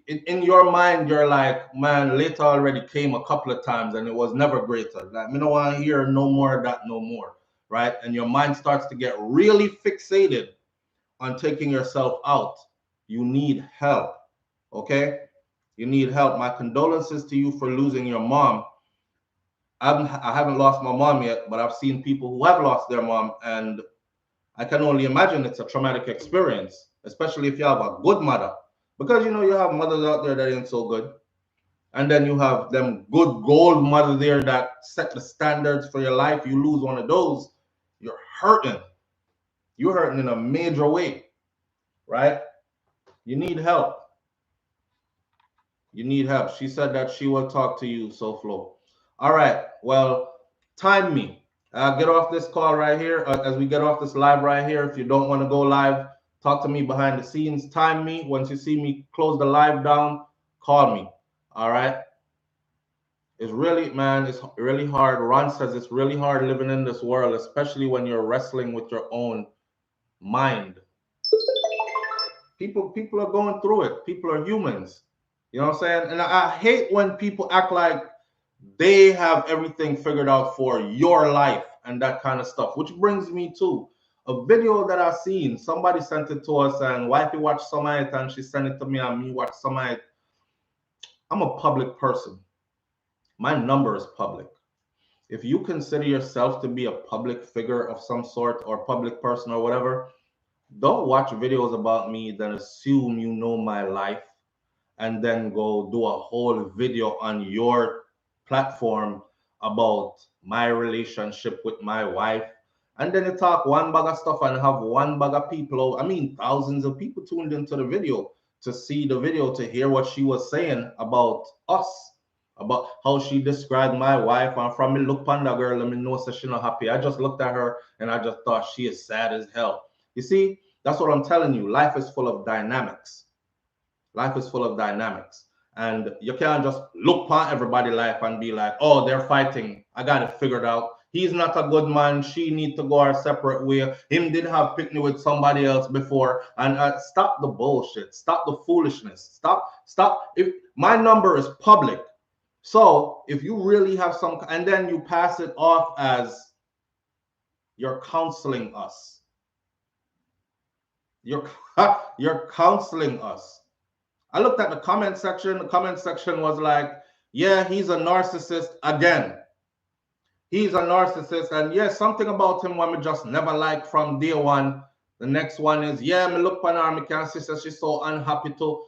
In your mind, you're like, man, later already came a couple of times and it was never greater. Like, me don't want to hear no more of that no more, right? And your mind starts to get really fixated on taking yourself out. You need help, okay? You need help. My condolences to you for losing your mom. I haven't lost my mom yet, but I've seen people who have lost their mom, and I can only imagine it's a traumatic experience, especially if you have a good mother. Because you have mothers out there that ain't so good. And then you have them good gold mother there that set the standards for your life. You lose one of those, you're hurting. You're hurting in a major way, right? You need help. You need help. She said that she will talk to you, SouFLo. All right. Well, time me. Get off this call right here. As we get off this live right here, if you don't want to go live, talk to me behind the scenes. Time me. Once you see me close the live down, call me. All right. It's really, man, it's really hard. Ron says it's really hard living in this world, especially when you're wrestling with your own mind. People are going through it. People are humans. You know what I'm saying? And I hate when people act like they have everything figured out for your life and that kind of stuff, which brings me to a video that I've seen. Somebody sent it to us, and wifey watched some of it, and she sent it to me, and me watched some of it. I'm a public person. My number is public. If you consider yourself to be a public figure of some sort or public person or whatever, don't watch videos about me, then assume you know my life, and then go do a whole video on your platform about my relationship with my wife. And then you talk one bag of stuff and have one bag of people, I mean, thousands of people tuned into the video to see the video, to hear what she was saying about us, about how she described my wife. And from me look upon that girl, let me know that she's not happy. I just looked at her and I just thought she is sad as hell. You see, that's what I'm telling you. Life is full of dynamics. Life is full of dynamics. And you can't just look upon everybody's life and be like, oh, they're fighting. I got it figured out. He's not a good man. She needs to go our separate way. Him did have picnic with somebody else before. And stop the bullshit. Stop the foolishness. Stop. If my number is public, so if you really have some, and then you pass it off as you're counseling us. You're counseling us. I looked at the comment section. The comment section was like, yeah, he's a narcissist again. He's a narcissist. And yes, something about him when we just never like from day one. The next one is, yeah, me look on her, me can see that she's so unhappy to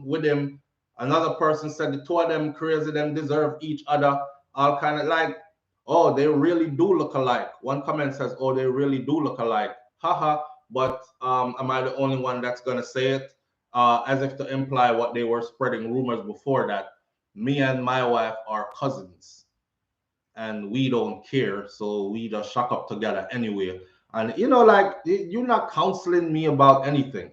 with him. Another person said the two of them crazy, them deserve each other. All kind of like, oh, they really do look alike. One comment says, oh, they really do look alike. Haha. But am I the only one that's gonna say it? As if to imply what they were spreading rumors before, that me and my wife are cousins and we don't care, so we just shock up together anyway. And like, you're not counseling me about anything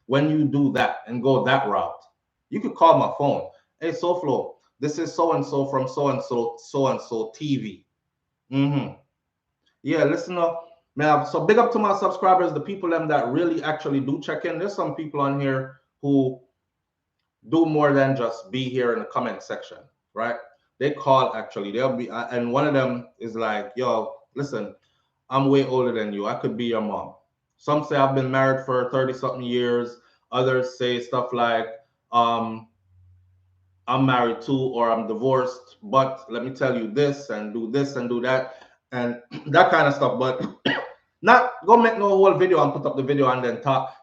when you do that and go that route. You could call my phone. Hey, SouFLo, this is so and so from so and so TV. Yeah, listen up. Man, so big up to my subscribers, the people them that really actually do check in. There's some people on here who do more than just be here in the comment section, right? They call, actually. They'll be, and one of them is like, yo, listen, I'm way older than you. I could be your mom. Some say I've been married for 30 something years. Others say stuff like, I'm married to or I'm divorced, but let me tell you this and do this and do that and that kind of stuff. But not go make no whole video and put up the video and then talk.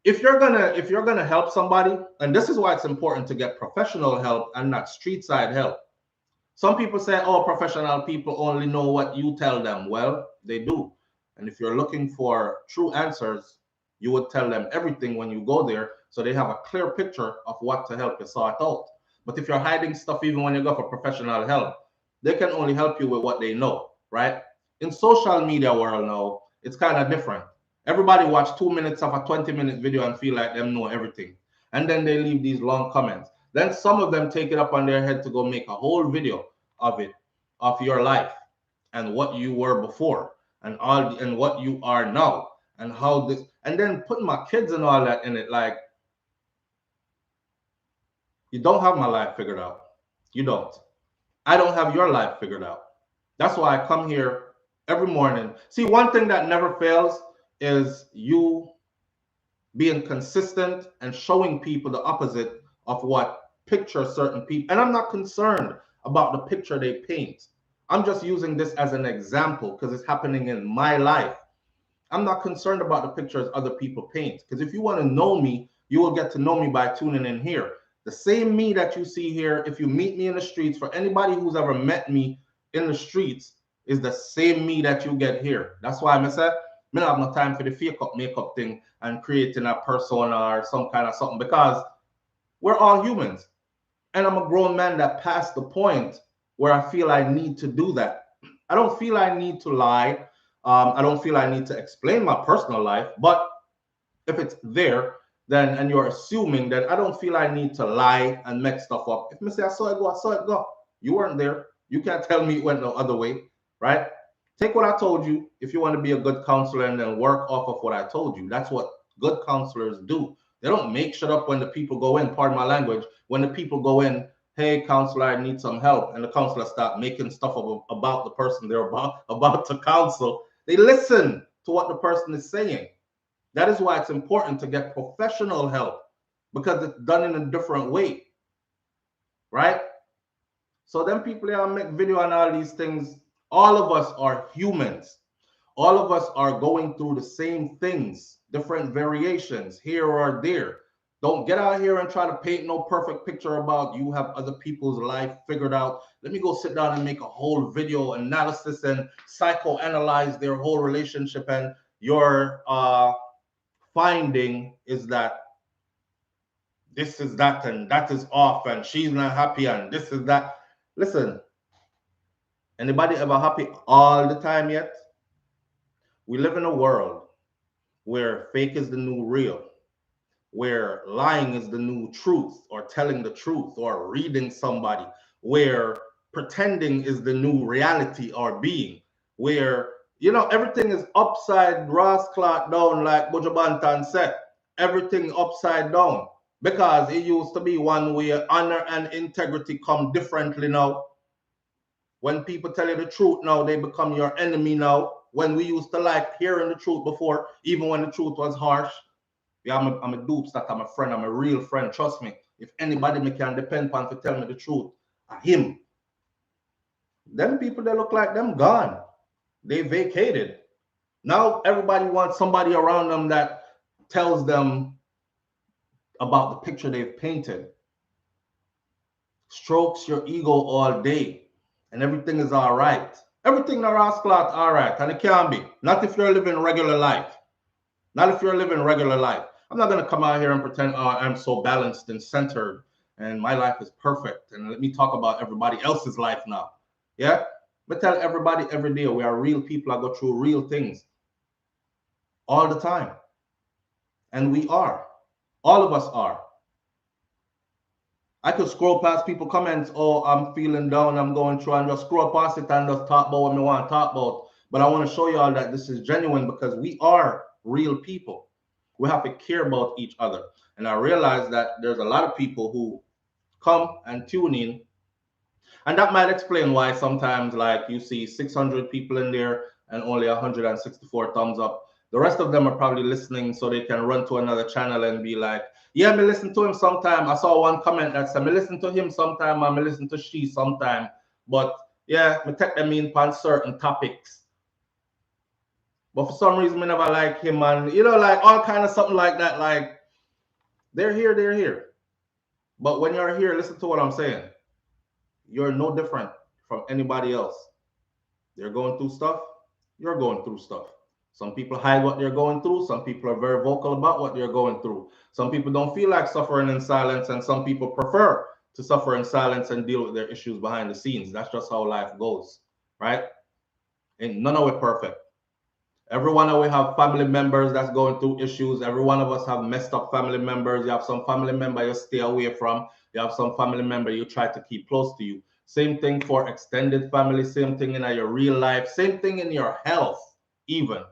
If you're gonna help somebody, and this is why it's important to get professional help and not street side help. Some people say, oh, professional people only know what you tell them. Well, they do. And if you're looking for true answers, you would tell them everything when you go there so they have a clear picture of what to help you sort out. But if you're hiding stuff, even when you go for professional help, they can only help you with what they know, right? In social media world now, it's kind of different. Everybody watch 2 minutes of a 20-minute video and feel like them know everything. And then they leave these long comments. Then some of them take it up on their head to go make a whole video of it, of your life and what you were before and what you are now and how this, and then putting my kids and all that in it. Like, you don't have my life figured out. You don't. I don't have your life figured out. That's why I come here every morning. See, one thing that never fails is you being consistent and showing people the opposite of what picture certain people. And I'm not concerned about the picture they paint. I'm just using this as an example because it's happening in my life. I'm not concerned about the pictures other people paint, because if you want to know me, you will get to know me by tuning in here. The same me that you see here, if you meet me in the streets, for anybody who's ever met me in the streets, is the same me that you get here. That's why I say, I don't have no time for the fake up makeup thing and creating a persona or some kind of something, because we're all humans. And I'm a grown man that passed the point where I feel I need to do that. I don't feel I need to lie. I don't feel I need to explain my personal life. But if it's there, then, and you're assuming that I don't feel I need to lie and make stuff up. If I say I saw it go, I saw it go. You weren't there. You can't tell me it went no other way, right? Take what I told you if you want to be a good counselor and then work off of what I told you. That's what good counselors do. They don't make shit up when the people go in, pardon my language, when the people go in, hey, counselor, I need some help. And the counselor start making stuff about the person they're about to counsel. They listen to what the person is saying. That is why it's important to get professional help, because it's done in a different way, right? So then people that make video and all these things, all of us are humans. All of us are going through the same things, different variations here or there. Don't get out here and try to paint no perfect picture about you have other people's life figured out. Let me go sit down and make a whole video analysis and psychoanalyze their whole relationship, and your finding is that this is that and that is off and she's not happy and this is that. Listen, anybody ever happy all the time yet? We live in a world where fake is the new real, where lying is the new truth, or telling the truth, or reading somebody, where pretending is the new reality or being, where, everything is upside Ross clock down, like Bujabantan said. Everything upside down, because it used to be one way. Honor and integrity come differently now. When people tell you the truth now, they become your enemy now. When we used to like hearing the truth before, even when the truth was harsh. Yeah, I'm a dupes that I'm a friend. I'm a real friend. Trust me. If anybody me can depend upon to tell me the truth, him. Them people that look like them gone. They vacated. Now everybody wants somebody around them that tells them about the picture they've painted. Strokes your ego all day, and everything is all right. Everything in the rascalot all right, and it can be. Not if you're living regular life. Not if you're living regular life. I'm not going to come out here and pretend, oh, I'm so balanced and centered and my life is perfect. And let me talk about everybody else's life now. Yeah? But tell everybody every day we are real people. I go through real things all the time. And we are. All of us are. I could scroll past people comments, oh, I'm feeling down, I'm going through, and just scroll past it and just talk about what we want to talk about. But I want to show y'all that this is genuine, because we are real people. We have to care about each other. And I realize that there's a lot of people who come and tune in. And that might explain why sometimes, like, you see 600 people in there and only 164 thumbs up. The rest of them are probably listening so they can run to another channel and be like, yeah, me listen to him sometime. I saw one comment that said, me listen to him sometime, and me listen to she sometime. But yeah, me take them in on certain topics. But for some reason, me never like him, and you know, like all kind of something like that. Like, they're here, they're here. But when you're here, listen to what I'm saying. You're no different from anybody else. They're going through stuff. You're going through stuff. Some people hide what they're going through. Some people are very vocal about what they're going through. Some people don't feel like suffering in silence, and some people prefer to suffer in silence and deal with their issues behind the scenes. That's just how life goes, right? And none of it perfect. Every one of we have family members that's going through issues. Every one of us have messed up family members. You have some family member you stay away from. You have some family member you try to keep close to you. Same thing for extended family. Same thing in your real life. Same thing in your health, even.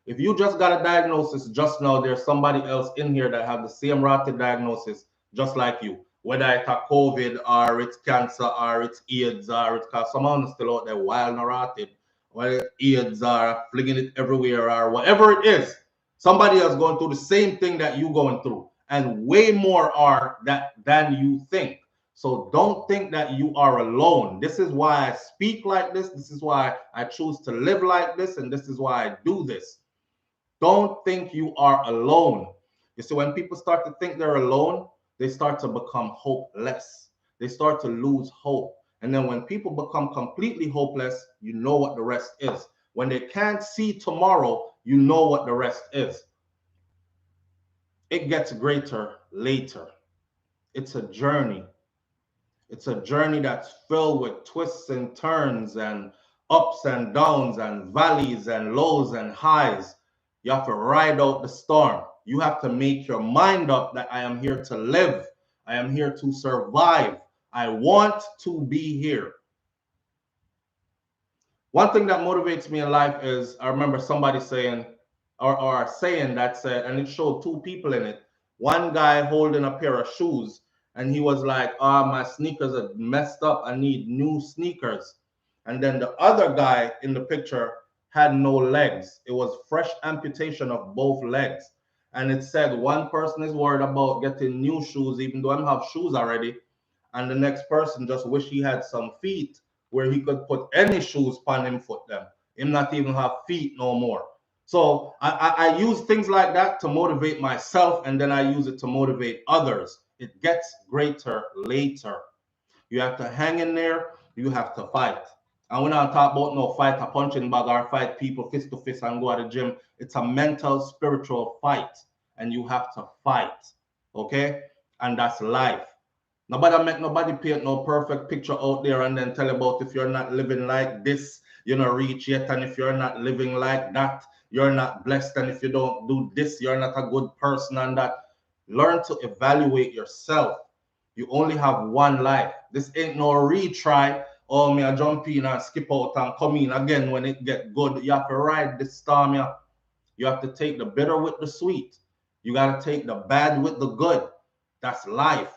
If you just got a diagnosis just now, there's somebody else in here that have the same rotted diagnosis just like you. Whether it's a COVID or it's cancer or it's AIDS or it's because someone is still out there wild and rotted. Whether it's AIDS or flinging it everywhere or whatever it is, somebody else going through the same thing that you going through, and way more are that than you think. So don't think that you are alone. This is why I speak like this. This is why I choose to live like this, and this is why I do this. Don't think you are alone. You see, when people start to think they're alone, they start to become hopeless. They start to lose hope. And then when people become completely hopeless, you know what the rest is. When they can't see tomorrow, you know what the rest is. It gets greater later. It's a journey. It's a journey that's filled with twists and turns and ups and downs and valleys and lows and highs. You have to ride out the storm. You have to make your mind up that I am here to live. I am here to survive. I want to be here. One thing that motivates me in life is I remember somebody saying, or saying that said, and it showed two people in it. One guy holding a pair of shoes, and he was like, my sneakers are messed up. I need new sneakers. And then the other guy in the picture had no legs. It was fresh amputation of both legs. And it said one person is worried about getting new shoes, even though I have shoes already. And the next person just wish he had some feet where he could put any shoes upon him foot them. Him not even have feet no more. So I use things like that to motivate myself, and then I use it to motivate others. It gets greater later. You have to hang in there. You have to fight. And when I talk about no fight a punching bag or fight people fist to fist and go to the gym, it's a mental, spiritual fight. And you have to fight. Okay? And that's life. Nobody make nobody paint no perfect picture out there and then tell about if you're not living like this, you're not reach yet. And if you're not living like that, you're not blessed. And if you don't do this, you're not a good person. And that. Learn to evaluate yourself. You only have one life. This ain't no retry. Oh, me I jump in and skip out and come in again when it get good. You have to ride this storm. You have to take the bitter with the sweet. You got to take the bad with the good. That's life.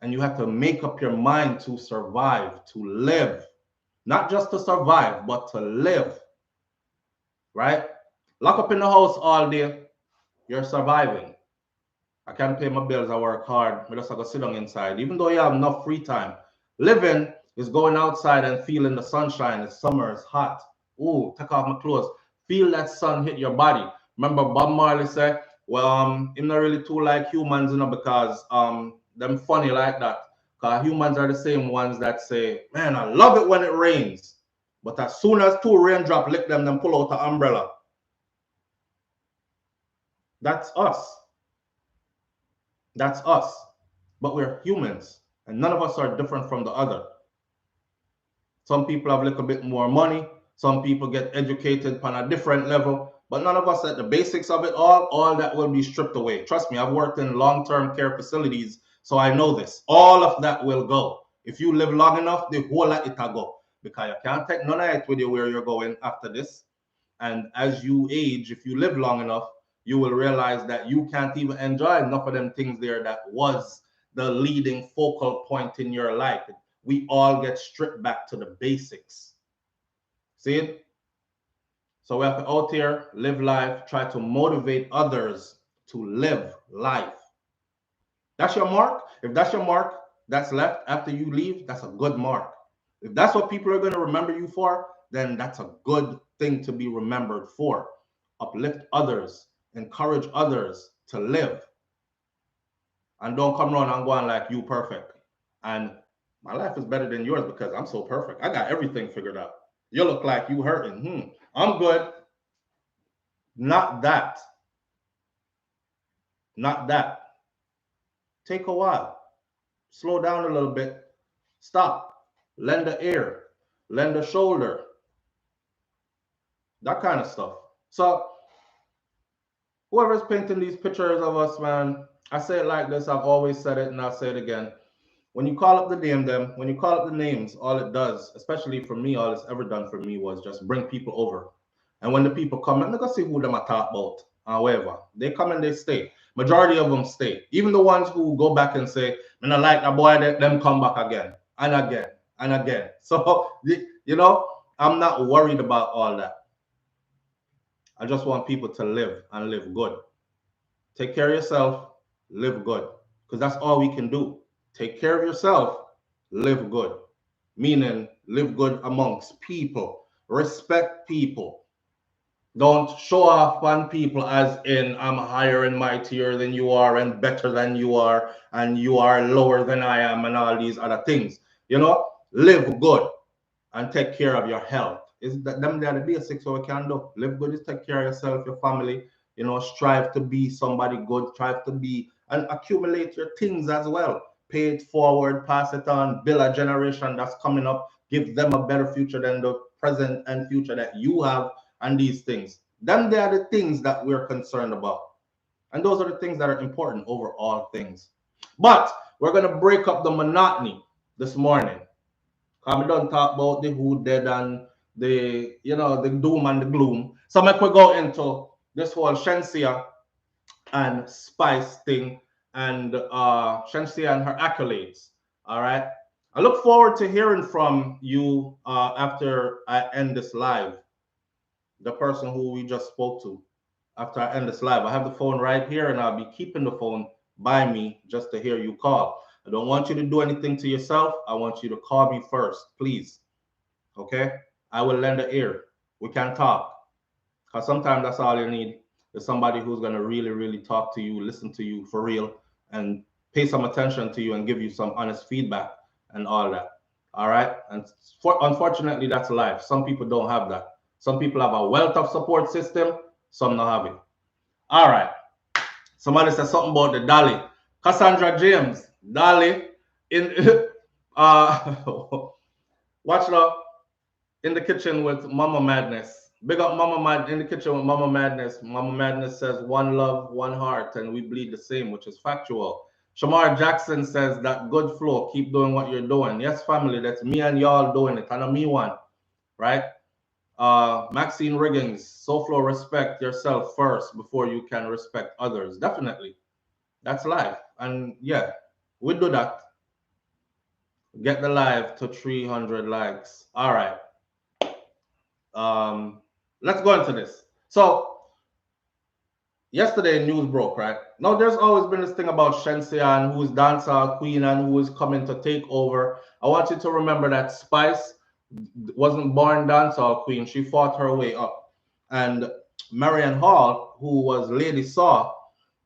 And you have to make up your mind to survive, to live. Not just to survive, but to live. Right? Lock up in the house all day, you're surviving. I can't pay my bills, I work hard. I just have to sit down inside. Even though you have enough free time. Living is going outside and feeling the sunshine. It's summer, it's hot. Ooh, take off my clothes. Feel that sun hit your body. Remember Bob Marley said, well, I'm not really too like humans, you know, because them funny like that. Because humans are the same ones that say, man, I love it when it rains. But as soon as two raindrops lick them, then pull out the umbrella. That's us. That's us. But we're humans. And none of us are different from the other. Some people have a little bit more money. Some people get educated on a different level. But none of us at the basics of it all that will be stripped away. Trust me, I've worked in long-term care facilities, so I know this. All of that will go. If you live long enough, the whole lot it'll go. Because you can't take none of it with you where you're going after this. And as you age, if you live long enough, you will realize that you can't even enjoy enough of them things there that was the leading focal point in your life. We all get stripped back to the basics. See it? So we have to out here, live life, try to motivate others to live life. That's your mark. If that's your mark that's left after you leave, that's a good mark. If that's what people are going to remember you for, then that's a good thing to be remembered for. Uplift others, encourage others to live. And don't come around and go on like you perfect. And my life is better than yours because I'm so perfect. I got everything figured out. You look like you hurting. I'm good. Not that. Not that. Take a while. Slow down a little bit. Stop. Lend an ear. Lend a shoulder. That kind of stuff. So whoever's painting these pictures of us, man, I say it like this. I've always said it and I'll say it again. When you call up the when you call up the names, all it does, especially for me, all it's ever done for me was just bring people over. And when the people come, I'm going to see who them I talk about, whatever. They come and they stay. Majority of them stay. Even the ones who go back and say, man, I like that boy, them come back again and again and again. So, you know, I'm not worried about all that. I just want people to live and live good. Take care of yourself, live good. Because that's all we can do. Take care of yourself, live good. Meaning, live good amongst people. Respect people. Don't show off on people as in I'm higher and mightier than you are and better than you are and you are lower than I am and all these other things. You know, live good and take care of your health. Is that them there the basics what we can do? Live good is take care of yourself, your family. You know, strive to be somebody good. Strive to be and accumulate your things as well. Pay it forward, pass it on, build a generation that's coming up, give them a better future than the present and future that you have, and these things. Then they are the things that we're concerned about. And those are the things that are important over all things. But we're going to break up the monotony this morning. We don't talk about the who dead and the, you know, the doom and the gloom. So make we go into this whole Shenseea and Spice thing and Shenseea and her accolades. All right. I look forward to hearing from you after I end this live. The person who we just spoke to after I end this live. I have the phone right here and I'll be keeping the phone by me just to hear you call. I don't want you to do anything to yourself. I want you to call me first, please. Okay? I will lend an ear. We can talk. Because sometimes that's all you need is somebody who's going to really, really talk to you, listen to you for real, and pay some attention to you and give you some honest feedback and all that. All right? And unfortunately, that's life. Some people don't have that. Some people have a wealth of support system. Some don't have it. All right. Somebody said something about the Dolly. Cassandra James, Dolly, in watch now, in the kitchen with Mama Madness. Big up Mama Madness in the kitchen with Mama Madness. Mama Madness says one love, one heart, and we bleed the same, which is factual. Shamar Jackson says that good flow. Keep doing what you're doing. Yes, family, that's me and y'all doing it. I know me one, right? Maxine Riggins, SouFLo, respect yourself first before you can respect others. Definitely. That's life. And yeah, we do that. Get the live to 300 likes. All right. Let's go into this. So yesterday news broke, right? Now there's always been this thing about Shenseea and who is dancehall queen and who is coming to take over. I want you to remember that Spice wasn't born dancehall queen. She fought her way up. And Marian Hall, who was Lady Saw,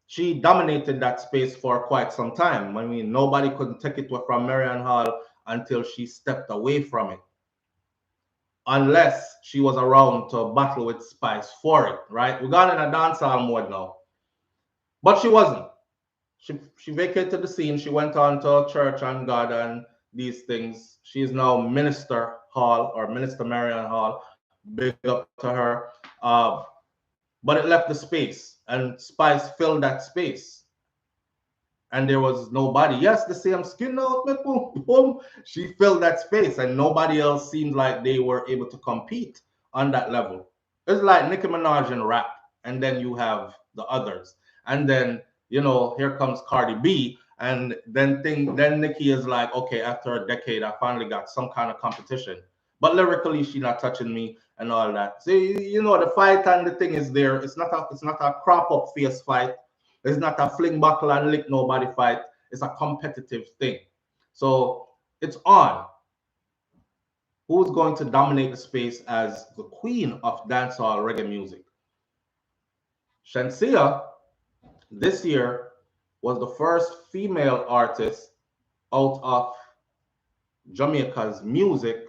she dominated that space for quite some time. I mean, nobody could take it from Marian Hall until she stepped away from it. Unless she was around to battle with Spice for it, right? We're gone in a dancehall mode now. But she wasn't. She vacated the scene. She went on to church and God and these things. She is now Minister Hall or Minister Marian Hall. Big up to her. But it left the space and Spice filled that space. And there was nobody. Yes, the same skin out, boom, boom. She filled that space, and nobody else seemed like they were able to compete on that level. It's like Nicki Minaj in rap, and then you have the others, and then you know here comes Cardi B, and then Nicki is like, okay, after a decade, I finally got some kind of competition. But lyrically, she's not touching me, and all that. So you know the fight and the thing is there. It's not a crop up face fight. It's not a fling buckle and lick nobody fight. It's a competitive thing. So it's on. Who's going to dominate the space as the queen of dancehall reggae music? Shenseea this year was the first female artist out of Jamaica's music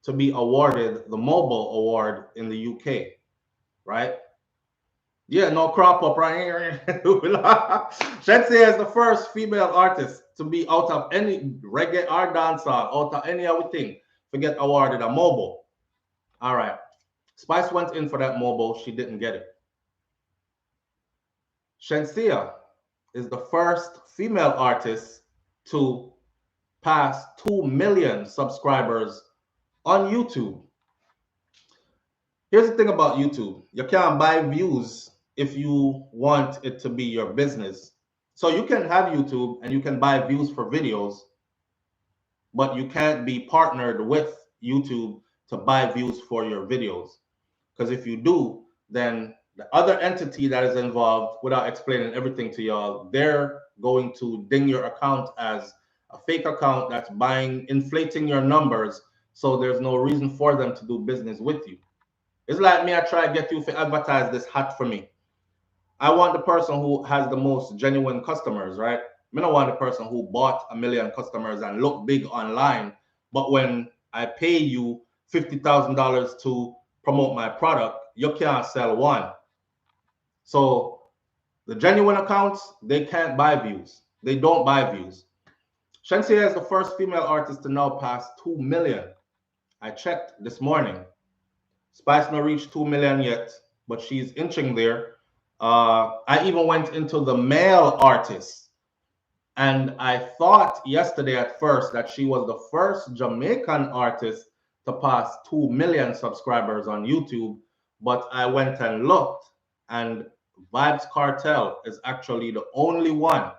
to be awarded the Mobile Award in the UK, right? Yeah, no crop up right here. Shenseea is the first female artist to be out of any reggae or dancehall, out of any other thing, to get awarded a Mobile. All right. Spice went in for that Mobile. She didn't get it. Shenseea is the first female artist to pass 2 million subscribers on YouTube. Here's the thing about YouTube. You can't buy views if you want it to be your business. So you can have YouTube and you can buy views for videos, but you can't be partnered with YouTube to buy views for your videos. Because if you do, then the other entity that is involved, without explaining everything to y'all, they're going to ding your account as a fake account that's inflating your numbers. So there's no reason for them to do business with you. It's like me, I try to get you to advertise this hat for me. I want the person who has the most genuine customers, right? I don't want the person who bought 1 million customers and look big online, but when I pay you $50,000 to promote my product, you can't sell one. So the genuine accounts, they can't buy views. They don't buy views. Shenseea is the first female artist to now pass 2 million. I checked this morning. Spice not reached 2 million yet, but she's inching there. I even went into the male artists, and I thought yesterday at first that she was the first Jamaican artist to pass 2 million subscribers on YouTube, but I went and looked, and Vybz Kartel is actually the only one,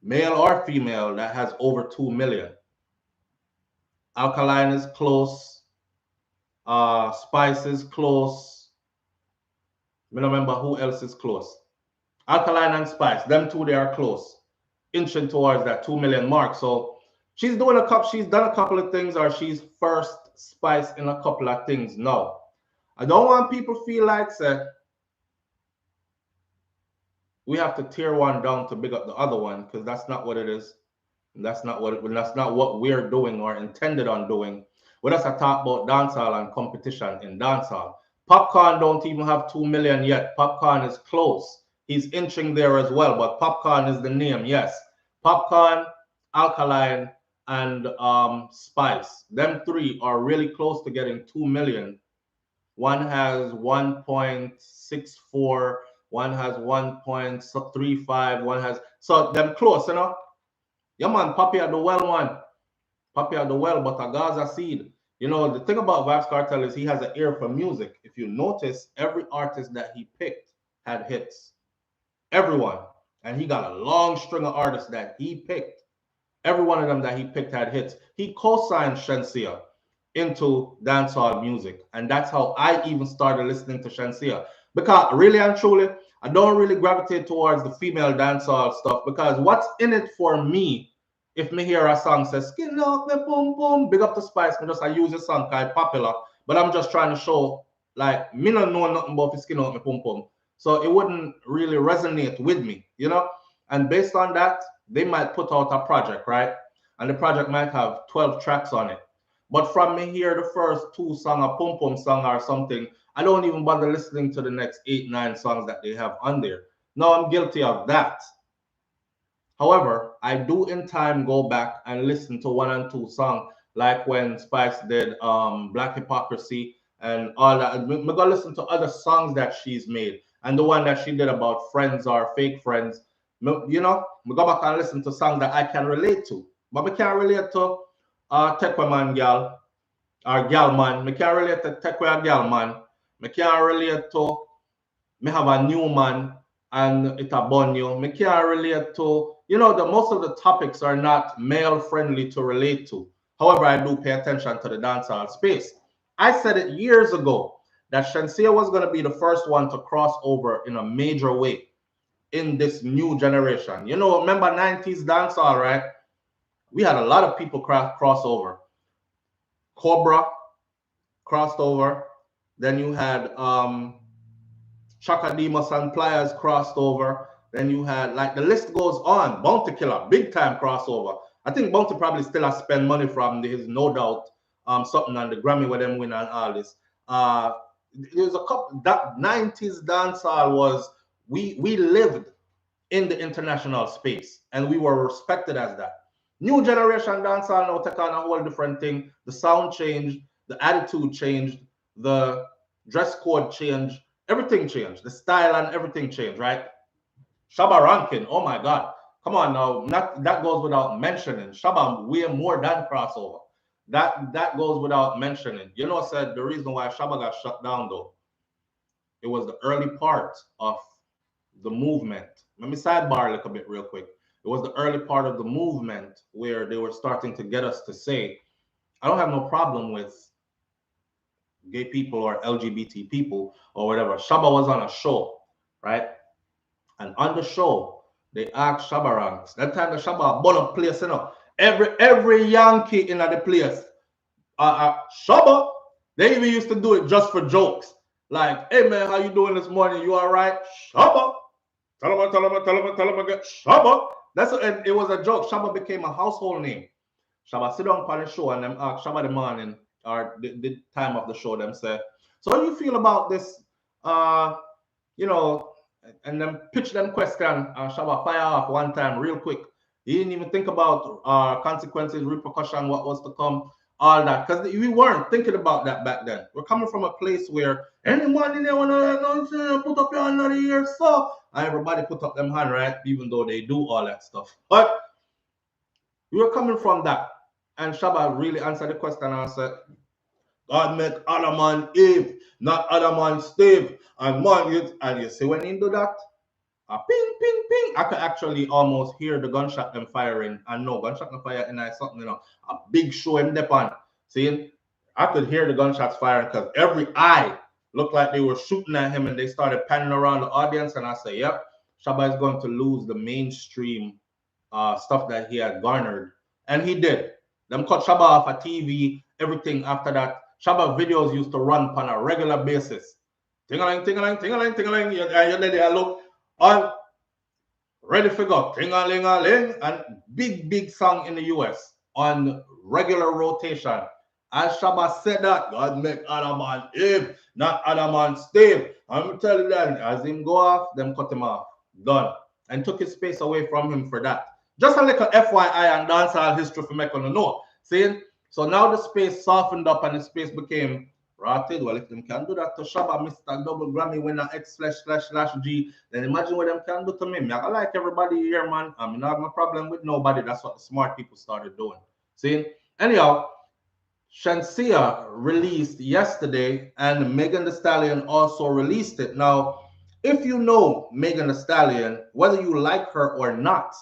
male or female, that has over 2 million. Alkaline is close. Spice is close. I don't remember who else is close. Alkaline and Spice, them two, they are close, inching towards that 2 million mark. So she's done a couple of things, or she's first Spice in a couple of things. No, I don't want people to feel like we have to tear one down to big up the other one, because that's not what it is. That's not what we're doing or intended on doing. We're just talk about dancehall and competition in dancehall. Popcorn don't even have 2 million yet. Popcorn is close. He's inching there as well, but Popcorn is the name. Yes, Popcorn, Alkaline, and Spice. Them three are really close to getting 2 million. One has 1.64. One has 1.35. One has, so them close, you know. Yeah, man, Papi at the well, man. Papi at the well, but a Gaza seed. You know, the thing about Vybz Kartel is he has an ear for music. If you notice, every artist that he picked had hits. Everyone. And he got a long string of artists that he picked. Every one of them that he picked had hits. He co-signed Shenseea into dancehall music. And that's how I even started listening to Shenseea. Because really and truly, I don't really gravitate towards the female dancehall stuff, because what's in it for me, if me hear a song says, skin up me boom boom, big up the Spice, me just I use the song because it's popular, but I'm just trying to show, like, me not know nothing about the skin up me boom boom. So it wouldn't really resonate with me, you know? And based on that, they might put out a project, right? And the project might have 12 tracks on it. But from me hear the first 2 songs, a pum pum song or something, I don't even bother listening to the next 8, 9 songs that they have on there. No, I'm guilty of that. However, I do in time go back and listen to 1 and 2 songs, like when Spice did Black Hypocrisy and all that. I'm going to listen to other songs that she's made. And the one that she did about friends or fake friends, you know, we go back and listen to songs that I can relate to. But we can't relate to Tekwe Man Gal or Gal Man. We can't relate to Tekwe Gal Man. I can't relate to me have a new man and it a bun you. Me can't relate to, you know, the most of the topics are not male friendly to relate to. However, I do pay attention to the dancehall space. I said it years ago that Shenseea was going to be the first one to cross over in a major way in this new generation. You know, remember 90s dancehall, right? We had a lot of people cross over. Cobra crossed over. Then you had Chaka Demus and Pliers crossed over. Then you had, like, the list goes on. Bounty Killer, big time crossover. I think Bounty probably still has spent money from his No Doubt something on the Grammy with them win and all this. There's a couple, that 90s dancehall was, we lived in the international space and we were respected as that. New generation dancehall now take on a whole different thing. The sound changed, the attitude changed, the dress code changed, everything changed, the style and everything changed, right? Shabba Rankin, oh my God. Come on now, that goes without mentioning. Shabba way more than crossover. That goes without mentioning. You know, I said the reason why Shabba got shut down though, it was the early part of the movement. Let me sidebar a little bit real quick. It was the early part of the movement where they were starting to get us to say, I don't have no problem with gay people or LGBT people or whatever. Shabba was on a show, right? And on the show, they asked Shabba Ranks. That time the Shabba bought a place, you know. Every Yankee in the place. Shabba, they even used to do it just for jokes. Like, hey man, how you doing this morning? You all right? Shabba. Tell him again. Shabba. It was a joke. Shabba became a household name. Shabba sit down on the show and them ask Shabba the morning or the time of the show, them say, so how do you feel about this, you know, and then pitch them question and Shabba fire off one time real quick. He didn't even think about consequences, repercussion, what was to come, all that. Because we weren't thinking about that back then. We're coming from a place where anyone in there want to put up your hand on the ear, so and everybody put up them hand, right? Even though they do all that stuff. But we were coming from that. And Shabba really answered the question and said, God make Adam and Eve, not Adam and Steve. And you see when he do that, a ping, ping, ping. I could actually almost hear the gunshot them firing. And no, gunshot them fire and something, you know, a big show him dep on. See, I could hear the gunshots firing because every eye looked like they were shooting at him and they started panning around the audience. And I say, yep, Shabba is going to lose the mainstream stuff that he had garnered. And he did. Them cut Shabba off of TV, everything after that. Shabba videos used to run on a regular basis. Ting-a-ling, ting-a-ling, ting-a-ling, ting-a-ling. You're there, look on ready for go. Ting-a-ling-a-ling. And big song in the US on regular rotation. As Shabba said that, God make Adam and Eve, not Adam and Steve. I'm telling you that. As him go off, them cut him off. Done. And took his space away from him for that. Just a little FYI and dancehall history for make on know. See? So now the space softened up and the space became rotted. Well, if them can do that to Shabba, Mr. Double Grammy winner X//G, then imagine what them can do to me. I like everybody here, man. I mean, I have no problem with nobody. That's what the smart people started doing. See? Anyhow, Shenseea released yesterday and Megan Thee Stallion also released it. Now, if you know Megan Thee Stallion, whether you like her or not,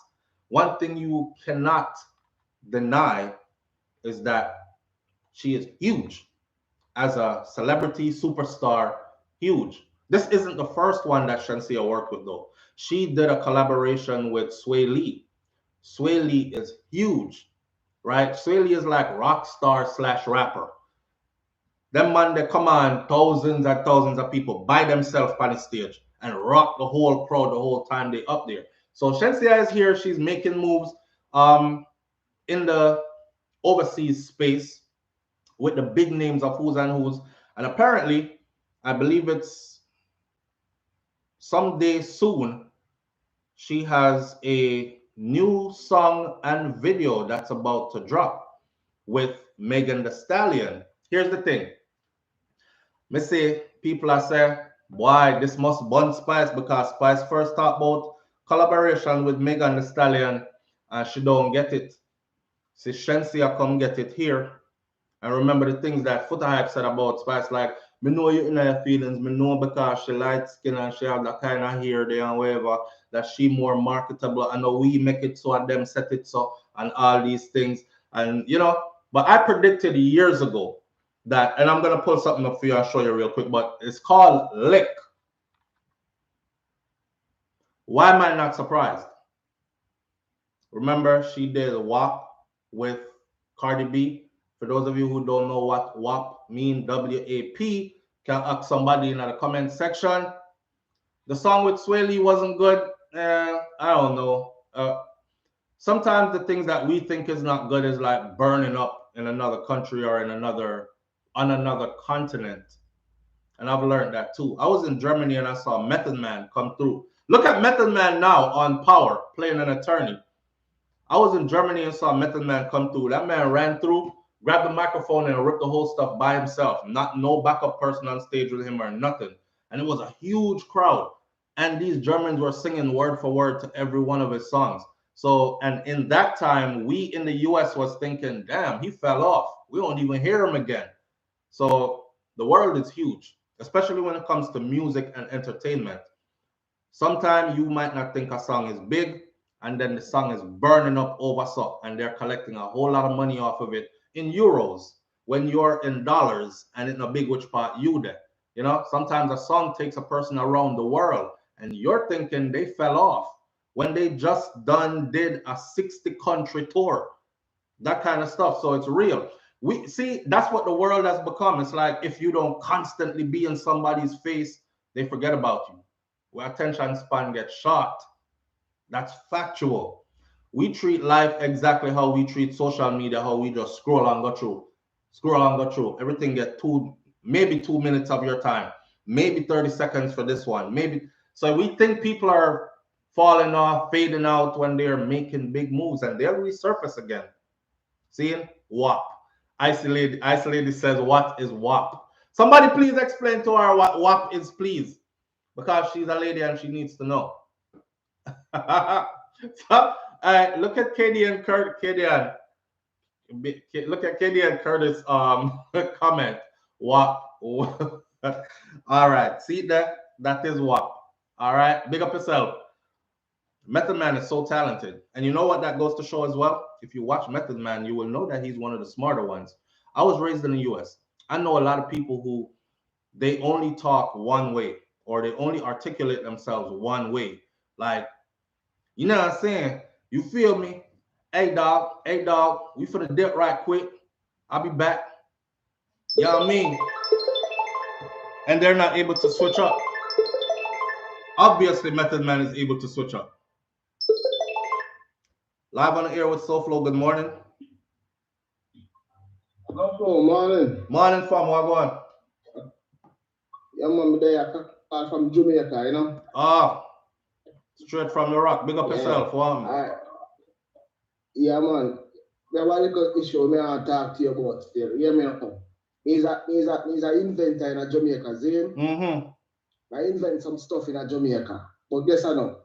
one thing you cannot deny is that she is huge as a celebrity superstar, huge. This isn't the first one that Shenseea worked with though. She did a collaboration with Sway Lee. Sway Lee is huge, right? Sway Lee is like rock star / rapper. Them man, they come on, thousands and thousands of people by themselves on the stage and rock the whole crowd the whole time they up there. So Shenseea is here. She's making moves in the overseas space with the big names of who's and who's. And apparently, I believe it's someday soon, she has a new song and video that's about to drop with Megan Thee Stallion. Here's the thing. Me say, people are saying, why this must bun Spice, because Spice first talked about collaboration with Megan Thee Stallion and she don't get it. See, Shenseea come get it here. And remember the things that Foota Hype said about Spice, like, me know you in your feelings, me know because she light skin and she have that kind of hair there and whatever, that she more marketable. I know we make it so and them set it so and all these things. And, you know, but I predicted years ago that, and I'm gonna pull something up for you and show you real quick, but it's called Lick. Why am I not surprised? Remember, she did WAP with Cardi B. For those of you who don't know what WAP mean, W-A-P, can ask somebody in the comment section. The song with Sway Lee wasn't good. I don't know. Sometimes the things that we think is not good is like burning up in another country or on another continent. And I've learned that too. I was in Germany and I saw Method Man come through. Look at Method Man now on Power playing an attorney. I was in Germany and saw Method Man come through. That man ran through, grabbed the microphone and ripped the whole stuff by himself. No backup person on stage with him or nothing. And it was a huge crowd. And these Germans were singing word for word to every one of his songs. So, and in that time, we in the US was thinking, damn, he fell off. We won't even hear him again. So the world is huge, especially when it comes to music and entertainment. Sometimes you might not think a song is big, and then the song is burning up over so, and they're collecting a whole lot of money off of it in euros when you're in dollars and in a big which part you did. You know, sometimes a song takes a person around the world and you're thinking they fell off when they just did a 60 country tour, that kind of stuff. So it's real. We see that's what the world has become. It's like if you don't constantly be in somebody's face, they forget about you. Where attention span gets short. That's factual. We treat life exactly how we treat social media, how we just scroll and go through. Scroll and go through. Everything get maybe 2 minutes of your time, maybe 30 seconds for this one. Maybe so we think people are falling off, fading out when they're making big moves and they'll resurface again. Seeing WAP. Isolated says, what is WAP? Somebody please explain to her what WAP is, please. Because she's a lady and she needs to know. So, look at Katie and Kurt. Look at Katie and Curtis comment. WAP. All right. See that is WAP. All right. Big up yourself. Method Man is so talented. And you know what that goes to show as well? If you watch Method Man, you will know that he's one of the smarter ones. I was raised in the US. I know a lot of people who they only talk one way or they only articulate themselves one way. Like, you know what I'm saying? You feel me? Hey dog, we finna dip right quick. I'll be back. You know what I mean? And they're not able to switch up. Obviously, Method Man is able to switch up. Live on the air with SouFLo. Good morning. Good morning. Morning, fam. What going? Yeah, man, there from Jamaica, you know. Ah, straight from the rock. Big up yourself, fam. Yeah, man. There was a little issue me I talk to you about still. Hear me now. He's an inventor in Jamaica, see? I invent some stuff in Jamaica. But guess I know.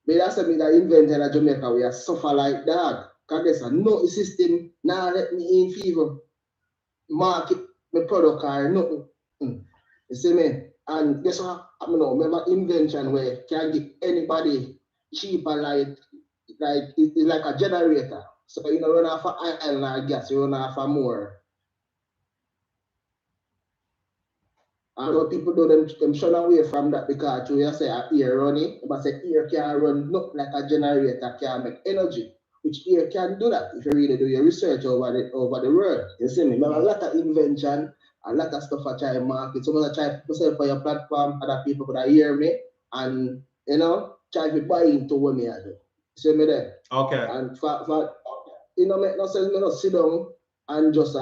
But that's me that inventor in Jamaica, we are suffer like dog. Because guess I know system now let me in fever. Market my product or nothing. You see me? And guess what? I mean, remember invention where can give anybody cheaper like it's like a generator. So you know run off of oil or gas, you run off of more. And what people do them shun away from that because you say air running, but say air can run not like a generator can make energy. Which air can do that if you really do your research over the world. You see me? But a lot of invention, a lot of stuff I try to market. Some I try to sell for your platform, other people could hear me and you know try to buy into what me I do. See me there? Okay. And for you know make no sense me not sit down and just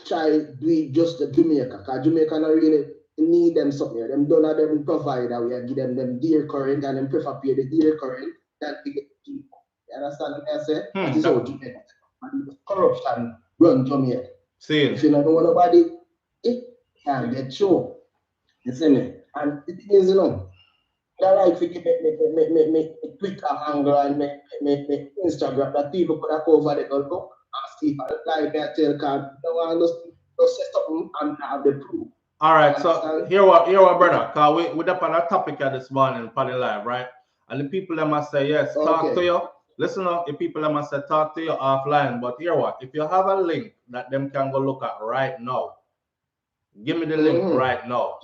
try do it just the Jamaica, because Jamaica not really need them something. Them don't have them provider, we give them dear current and them prefer pay the dear current than to get cheap. You understand what I say? That is how Jamaica. And corruption run Jamaica. See. If you don't know nobody, it can get show. You see me? And the thing is, you know, I like to make Twitter angle and make Instagram that people could have covered the book and see if I like that tell card. No one just say something and have the proof. All right, so here what brother, cause we up on a topic at this morning on the live, right? And the people that must say yes, talk to you. listen up, if people I must say talk to you offline, but here what? If you have a link that them can go look at right now, give me the link right now.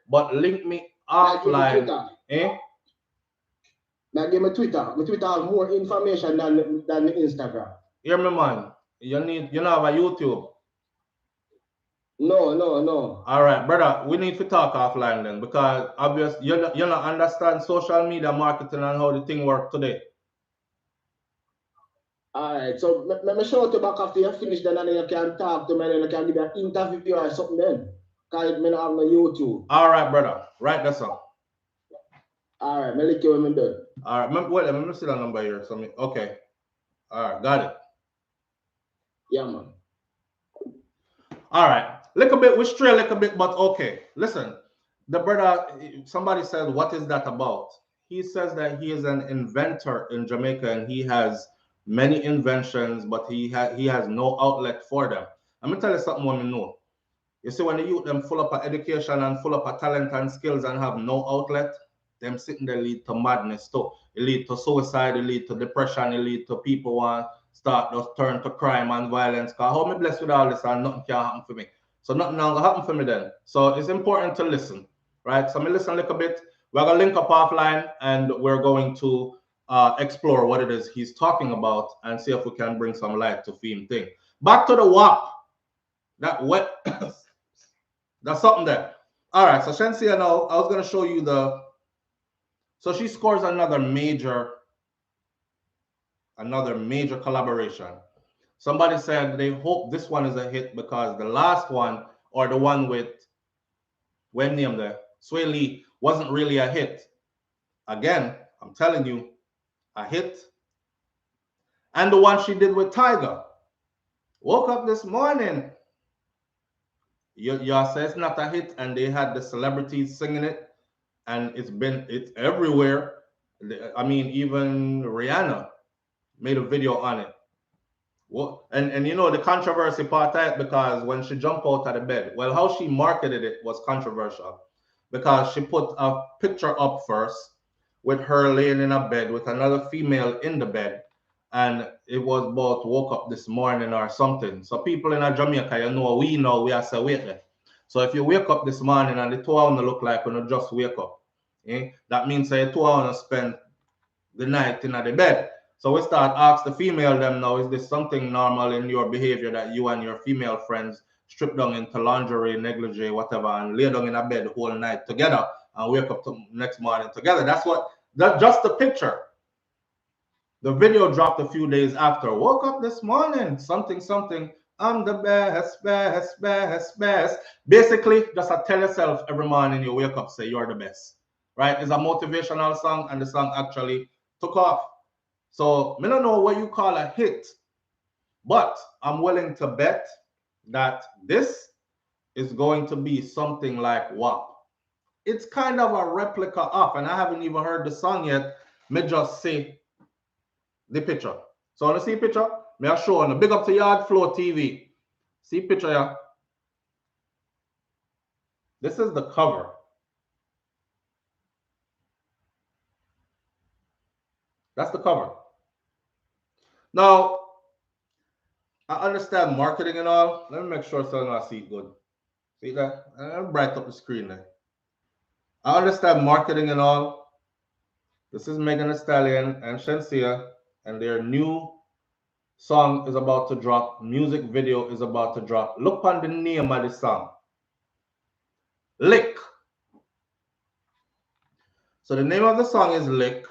But link me offline. Now give me Twitter. My Twitter has more information than the Instagram. Hear me, man. You don't have a YouTube. No. All right, brother. We need to talk offline then, because obviously you don't understand social media marketing and how the thing work today. All right, so let me show you back after you finish, then and you can talk to me and you can give me an interview or something then. Because I don't have no YouTube. All right, brother. Right, that's all. All right, me lick you when I'm done. All right, wait, let me see the number here. Okay. All right, got it. Yeah, man. All right. We stray a little bit, but okay. Listen, the brother, somebody said, what is that about? He says that he is an inventor in Jamaica and he has many inventions, but he has no outlet for them. I'm going to tell you something when we know. You see, when the youth them full up of education and full up of talent and skills and have no outlet, them sitting there lead to madness too. It lead to suicide, it lead to depression, it lead to people want start just turn to crime and violence. Because how me blessed with all this and nothing can happen for me. So nothing now gonna happen for me then. So it's important to listen, right? So me listen a little bit. We're gonna link up offline and we're going to explore what it is he's talking about and see if we can bring some light to theme thing. Back to the WAP. That wet. That's something there. All right, so Shenseea now, I was going to show you so she scores another major collaboration. Somebody said they hope this one is a hit because the last one, or the one with, when name there, Sway Lee, wasn't really a hit. Again, I'm telling you, a hit. And the one she did with Tiger. Woke up this morning. You say it's not a hit, and they had the celebrities singing it, and it's everywhere. I mean, even Rihanna made a video on it. Well, and you know the controversy part of it, because when she jumped out of the bed, well, how she marketed it was controversial, because she put a picture up first with her laying in a bed with another female in the bed, and it was about woke up this morning or something. So people in Jamaica, we know we are say wait there. So if you wake up this morning and the 2 hours look like when you just wake up, that means say 2 hours spend the night in the bed. So we start ask the female them now, is this something normal in your behavior that you and your female friends strip down into lingerie, negligee, whatever, and lay down in a bed the whole night together and wake up next morning together? That's just the picture. The video dropped a few days after. Woke up this morning, something, I'm the best. Basically, just tell yourself every morning you wake up, say you're the best. Right? It's a motivational song, and the song actually took off. So I don't know what you call a hit, but I'm willing to bet that this is going to be something like WAP. It's kind of a replica of, and I haven't even heard the song yet. Me just see the picture. So when you see picture, me I show you. Big up to SouFLoTV. See picture, yeah. This is the cover. That's the cover. Now, I understand marketing and all. Let me make sure so I see it good. See that? I'll brighten up the screen there. I understand marketing and all. This is Megan Thee Stallion and Shenseea, and their new song is about to drop. Music video is about to drop. Look on the name of the song. Lick. So the name of the song is Lick.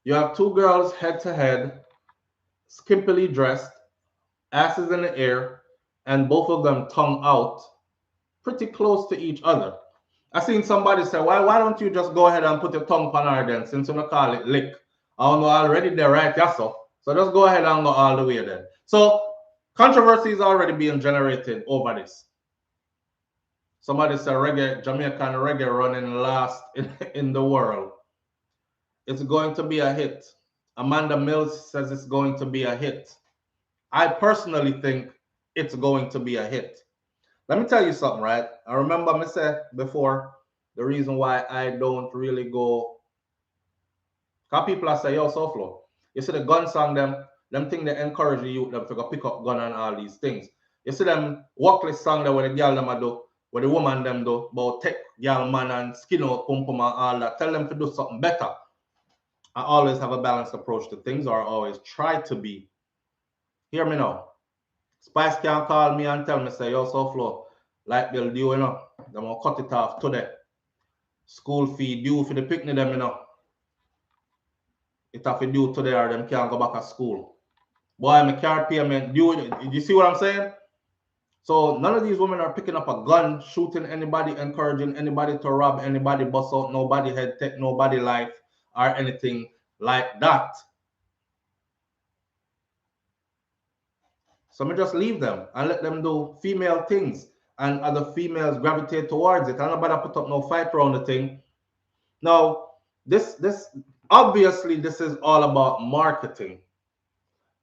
You have two girls head to head, skimpily dressed, asses in the air, and both of them tongue out, pretty close to each other. I seen somebody say, why don't you just go ahead and put your tongue on her then, since you don't call it lick? I don't know, already there, right? Yeah, so just go ahead and go all the way then. So controversy is already being generated over this. Somebody said Jamaican reggae running last in the world. It's going to be a hit. Amanda Mills says it's going to be a hit. I personally think it's going to be a hit. Let me tell you something, right? I remember me said before, the reason why I don't really go, because people are saying, yo, SouFLo, You see the gun song, them thing they encourage the youth them to go pick up gun and all these things. You see them walkless song that where the girl them do, where the woman them do, about take girl man and skin out pum pum and all that. Tell them to do something better. I always have a balanced approach to things, or I always try to be. Hear me now. Spice can call me and tell me, say, yo, SouFLo, light bill due, you know. They're going to cut it off today. School fee due for the picnic, them, you know. It have to due today or them can't go back to school. Boy, my car payment due. You see what I'm saying? So none of these women are picking up a gun, shooting anybody, encouraging anybody to rob anybody, bust out nobody head, take nobody life, or anything like that. So me just leave them and let them do female things, and other females gravitate towards it. I'm not about to put up no fight around the thing. Now, this obviously this is all about marketing.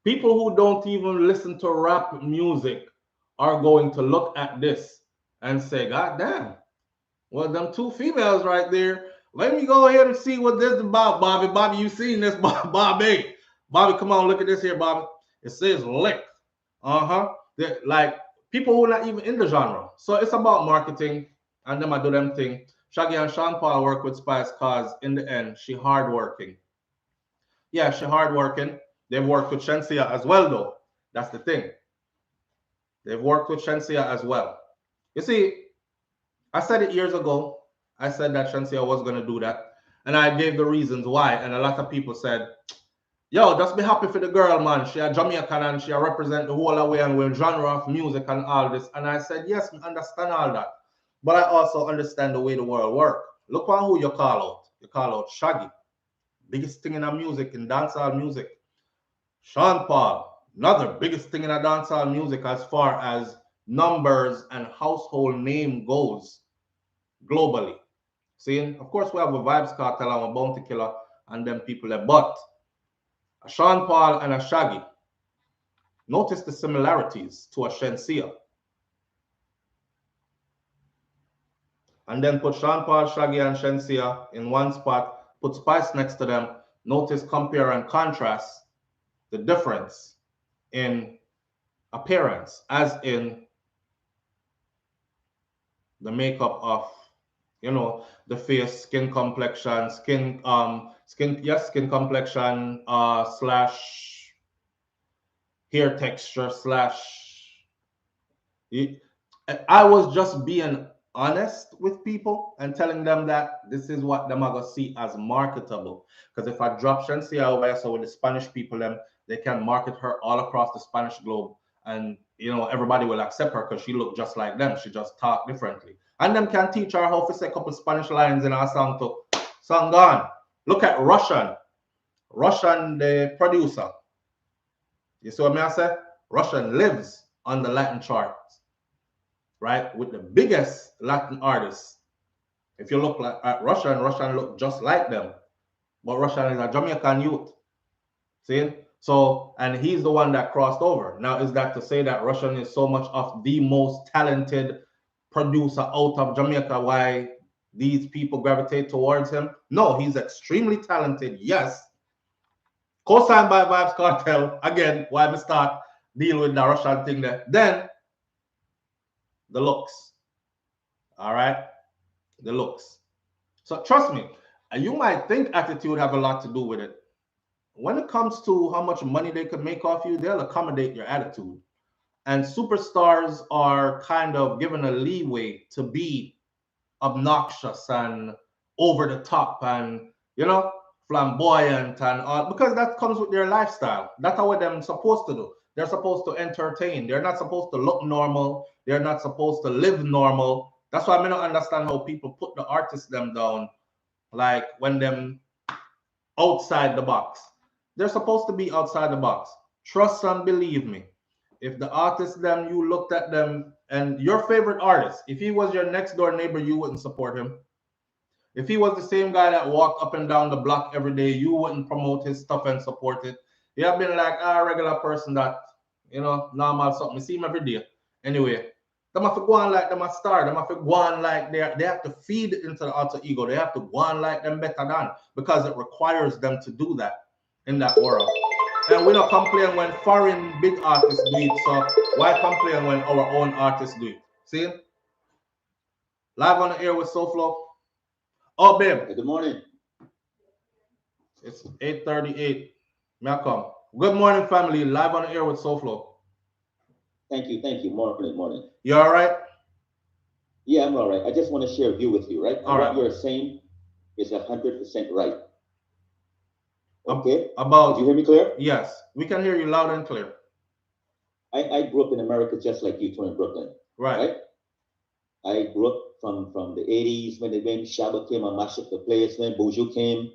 People who don't even listen to rap music are going to look at this and say, God damn, well, them two females right there. Let me go ahead and see what this is about, Bobby. Bobby, you seen this, Bobby? Bobby, come on, look at this here, Bobby. It says lick. Like people who are not even in the genre. So it's about marketing, and them I do them thing. Shaggy and Sean Paul work with Spice cause in the end, she hardworking. Yeah, she hardworking. They've worked with Shenseea as well, though. That's the thing. They've worked with Shenseea as well. You see, I said it years ago. I said that Shenseea was going to do that. And I gave the reasons why. And a lot of people said, yo, just be happy for the girl, man. She a Jamaican and she a represent the whole away and with genre of music and all this. And I said, yes, I understand all that. But I also understand the way the world works. Look on who you call out. You call out Shaggy. Biggest thing in our music, in dancehall music. Sean Paul, another biggest thing in our dancehall music as far as numbers and household name goes globally. See, of course, we have a Vibes Cartel and a Bounty Killer and them people there, but a Sean Paul and a Shaggy, notice the similarities to a Shenseea. And then put Sean Paul, Shaggy, and Shenseea in one spot, put Spice next to them. Notice, compare, and contrast the difference in appearance, as in the makeup of, you know, the face, skin complexion, skin complexion, slash hair texture, slash. I was just being honest with people and telling them that this is what them are gonna see as marketable. Because if I drop Shenseea over here, so with the Spanish people, them they can market her all across the Spanish globe, and you know everybody will accept her because she look just like them. She just talk differently, and them can teach her how to say a couple Spanish lines in our song to song gone. Look at Russian, the producer. You see what I say? Russian lives on the Latin charts, right? With the biggest Latin artists. If you look at Russian look just like them. But Russian is a Jamaican youth. See? So, and he's the one that crossed over. Now, is that to say that Russian is so much of the most talented producer out of Jamaica, why these people gravitate towards him? No, he's extremely talented, yes. Co-signed by Vibes Cartel. Again, why we start deal with the Russian thing there. Then, the looks. All right? The looks. So trust me, you might think attitude have a lot to do with it. When it comes to how much money they could make off you, they'll accommodate your attitude. And superstars are kind of given a leeway to be obnoxious and over the top and, you know, flamboyant and all, because that comes with their lifestyle. That's what they're supposed to do. They're supposed to entertain. They're not supposed to look normal. They're not supposed to live normal. That's why I don't understand how people put the artists them down, like when them outside the box. They're supposed to be outside the box. Trust and believe me. If the artist them, you looked at them, and your favorite artist, if he was your next door neighbor, you wouldn't support him. If he was the same guy that walked up and down the block every day, you wouldn't promote his stuff and support it. You have been like a regular person that, you know, normal something. You see him every day. Anyway, them have to go on like them a star. Them have to go on like they have to feed into the alter ego. They have to go on like them better than, because it requires them to do that. in that world. And we don't complain when foreign big artists do it, so why complain when our own artists do it? See? Live on the air with SouFLo. Oh, babe. Good morning. It's 8:38. Malcolm. Good morning, family. Live on the air with SouFLo. Thank you. Morning. You all right? Yeah, I'm all right. I just want to share a view with you, right? All right. What you're saying is 100% right. Okay? About... Did you hear me clear? Yes. We can hear you loud and clear. I grew up in America just like you two in Brooklyn. Right? I grew up from the 80s when Shabba came and mashed up the place, when Buju came,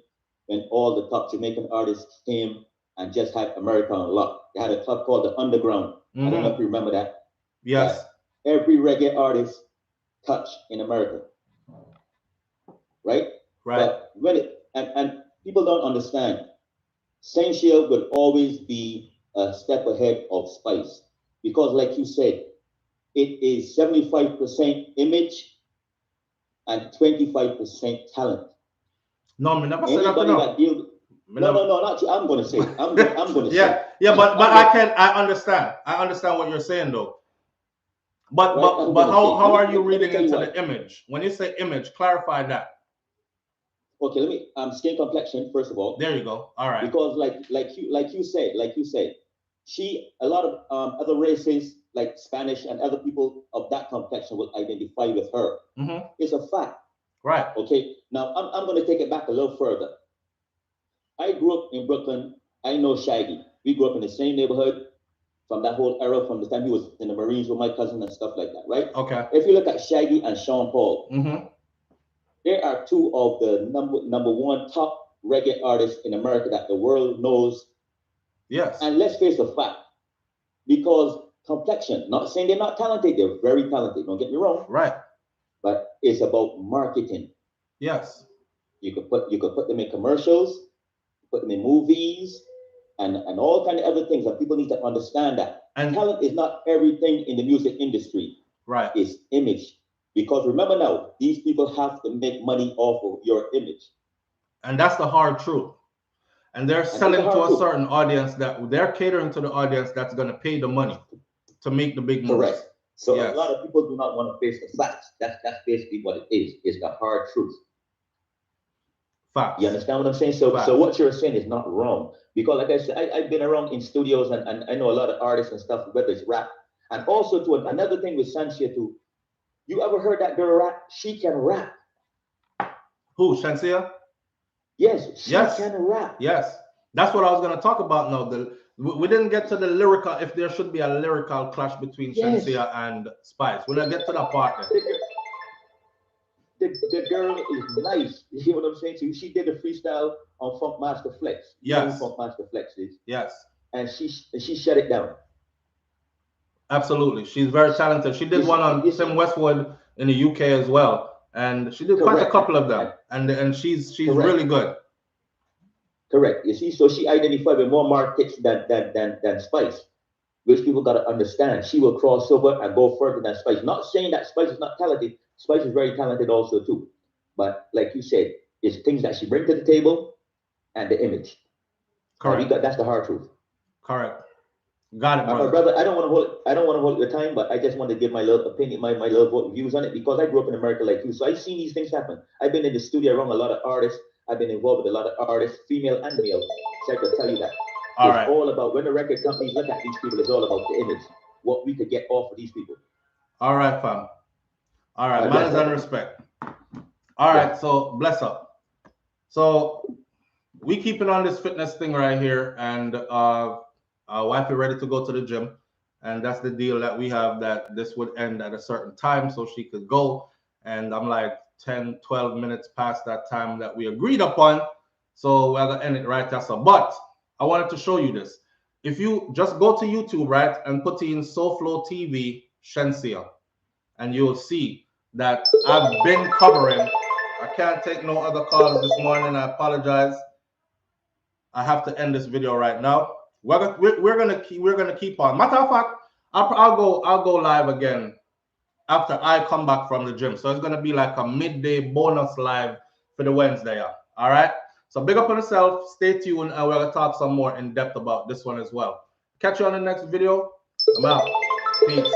when all the top Jamaican artists came and just had America on lock. They had a club called the Underground. I don't know if you remember that. Yes. That every reggae artist touched in America. Right? But when and people don't understand, Shenseea will always be a step ahead of Spice. Because like you said, it is 75% image and 25% talent. No, I never said that. No, not you. I'm going to say. I'm going to say. Yeah, but I understand. I understand what you're saying though. But how are you reading into the image? When you say image, clarify that. Okay, skin complexion first of all. There you go. All right. Because like you said, a lot of other races like Spanish and other people of that complexion will identify with her. It's a fact. Right. Okay. Now I'm going to take it back a little further. I grew up in Brooklyn. I know Shaggy. We grew up in the same neighborhood from that whole era, from the time he was in the Marines with my cousin and stuff like that, right? Okay. If you look at Shaggy and Sean Paul, they are two of the number one top reggae artists in America that the world knows. Yes. And let's face the fact, because complexion, not saying they're not talented, they're very talented, don't get me wrong. Right. But it's about marketing. Yes. You could put them in commercials, put them in movies, and all kind of other things, and people need to understand that. And talent is not everything in the music industry. Right. It's image. Because remember now, these people have to make money off of your image. And that's the hard truth. And they're selling to a certain audience that they're catering to the audience that's going to pay the money to make the big moves. Correct. So a lot of people do not want to face the facts. That's basically what it is. It's the hard truth. Facts. You understand what I'm saying? So what you're saying is not wrong. Because like I said, I've been around in studios and I know a lot of artists and stuff, whether it's rap. And also to another thing with Shenseea too. You ever heard that girl rap? She can rap. Who, Shenseea? Yes, she can rap. Yes. That's what I was going to talk about now. We didn't get to the lyrical, if there should be a lyrical clash between Shenseea and Spice. We'll get to that part then. The girl is nice. You hear what I'm saying to you? She did a freestyle on Funk Master Flex. Yes. You know who Funk Master Flex is? Yes. And she shut it down. Absolutely. She's very talented. She did one on Tim Westwood in the UK as well. And she did quite a couple of them. And she's really good. Correct. You see, so she identified with more markets than Spice, which people got to understand. She will cross over and go further than Spice. Not saying that Spice is not talented. Spice is very talented also too. But like you said, it's things that she brings to the table and the image. Correct. That's the hard truth. Correct. Got it, brother. My brother, I don't want to hold your time, but I just want to give my little opinion, my little views on it, because I grew up in America like you. So I've seen these things happen. I've been in the studio around a lot of artists. I've been involved with a lot of artists, female and male. So I could tell you that. It's all about, when the record companies look at these people, it's all about the image, what we could get off of these people. All right, fam. All right, manners and respect. All right, so bless up. So we keeping on this fitness thing right here, and our wife is ready to go to the gym, and that's the deal that we have, that this would end at a certain time so she could go. And I'm like 10-12 minutes past that time that we agreed upon, so we're gonna end it right there. So, but I wanted to show you this. If you just go to YouTube, right, and put in SouFLoTV Shenseea, and you'll see that I've been covering. I can't take no other calls this morning. I apologize. I have to end this video right now. We're gonna keep on. Matter of fact, I'll go live again after I come back from the gym. So it's gonna be like a midday bonus live for the Wednesday. All right. So big up on yourself. Stay tuned, and we're gonna talk some more in depth about this one as well. Catch you on the next video. I'm out. Peace.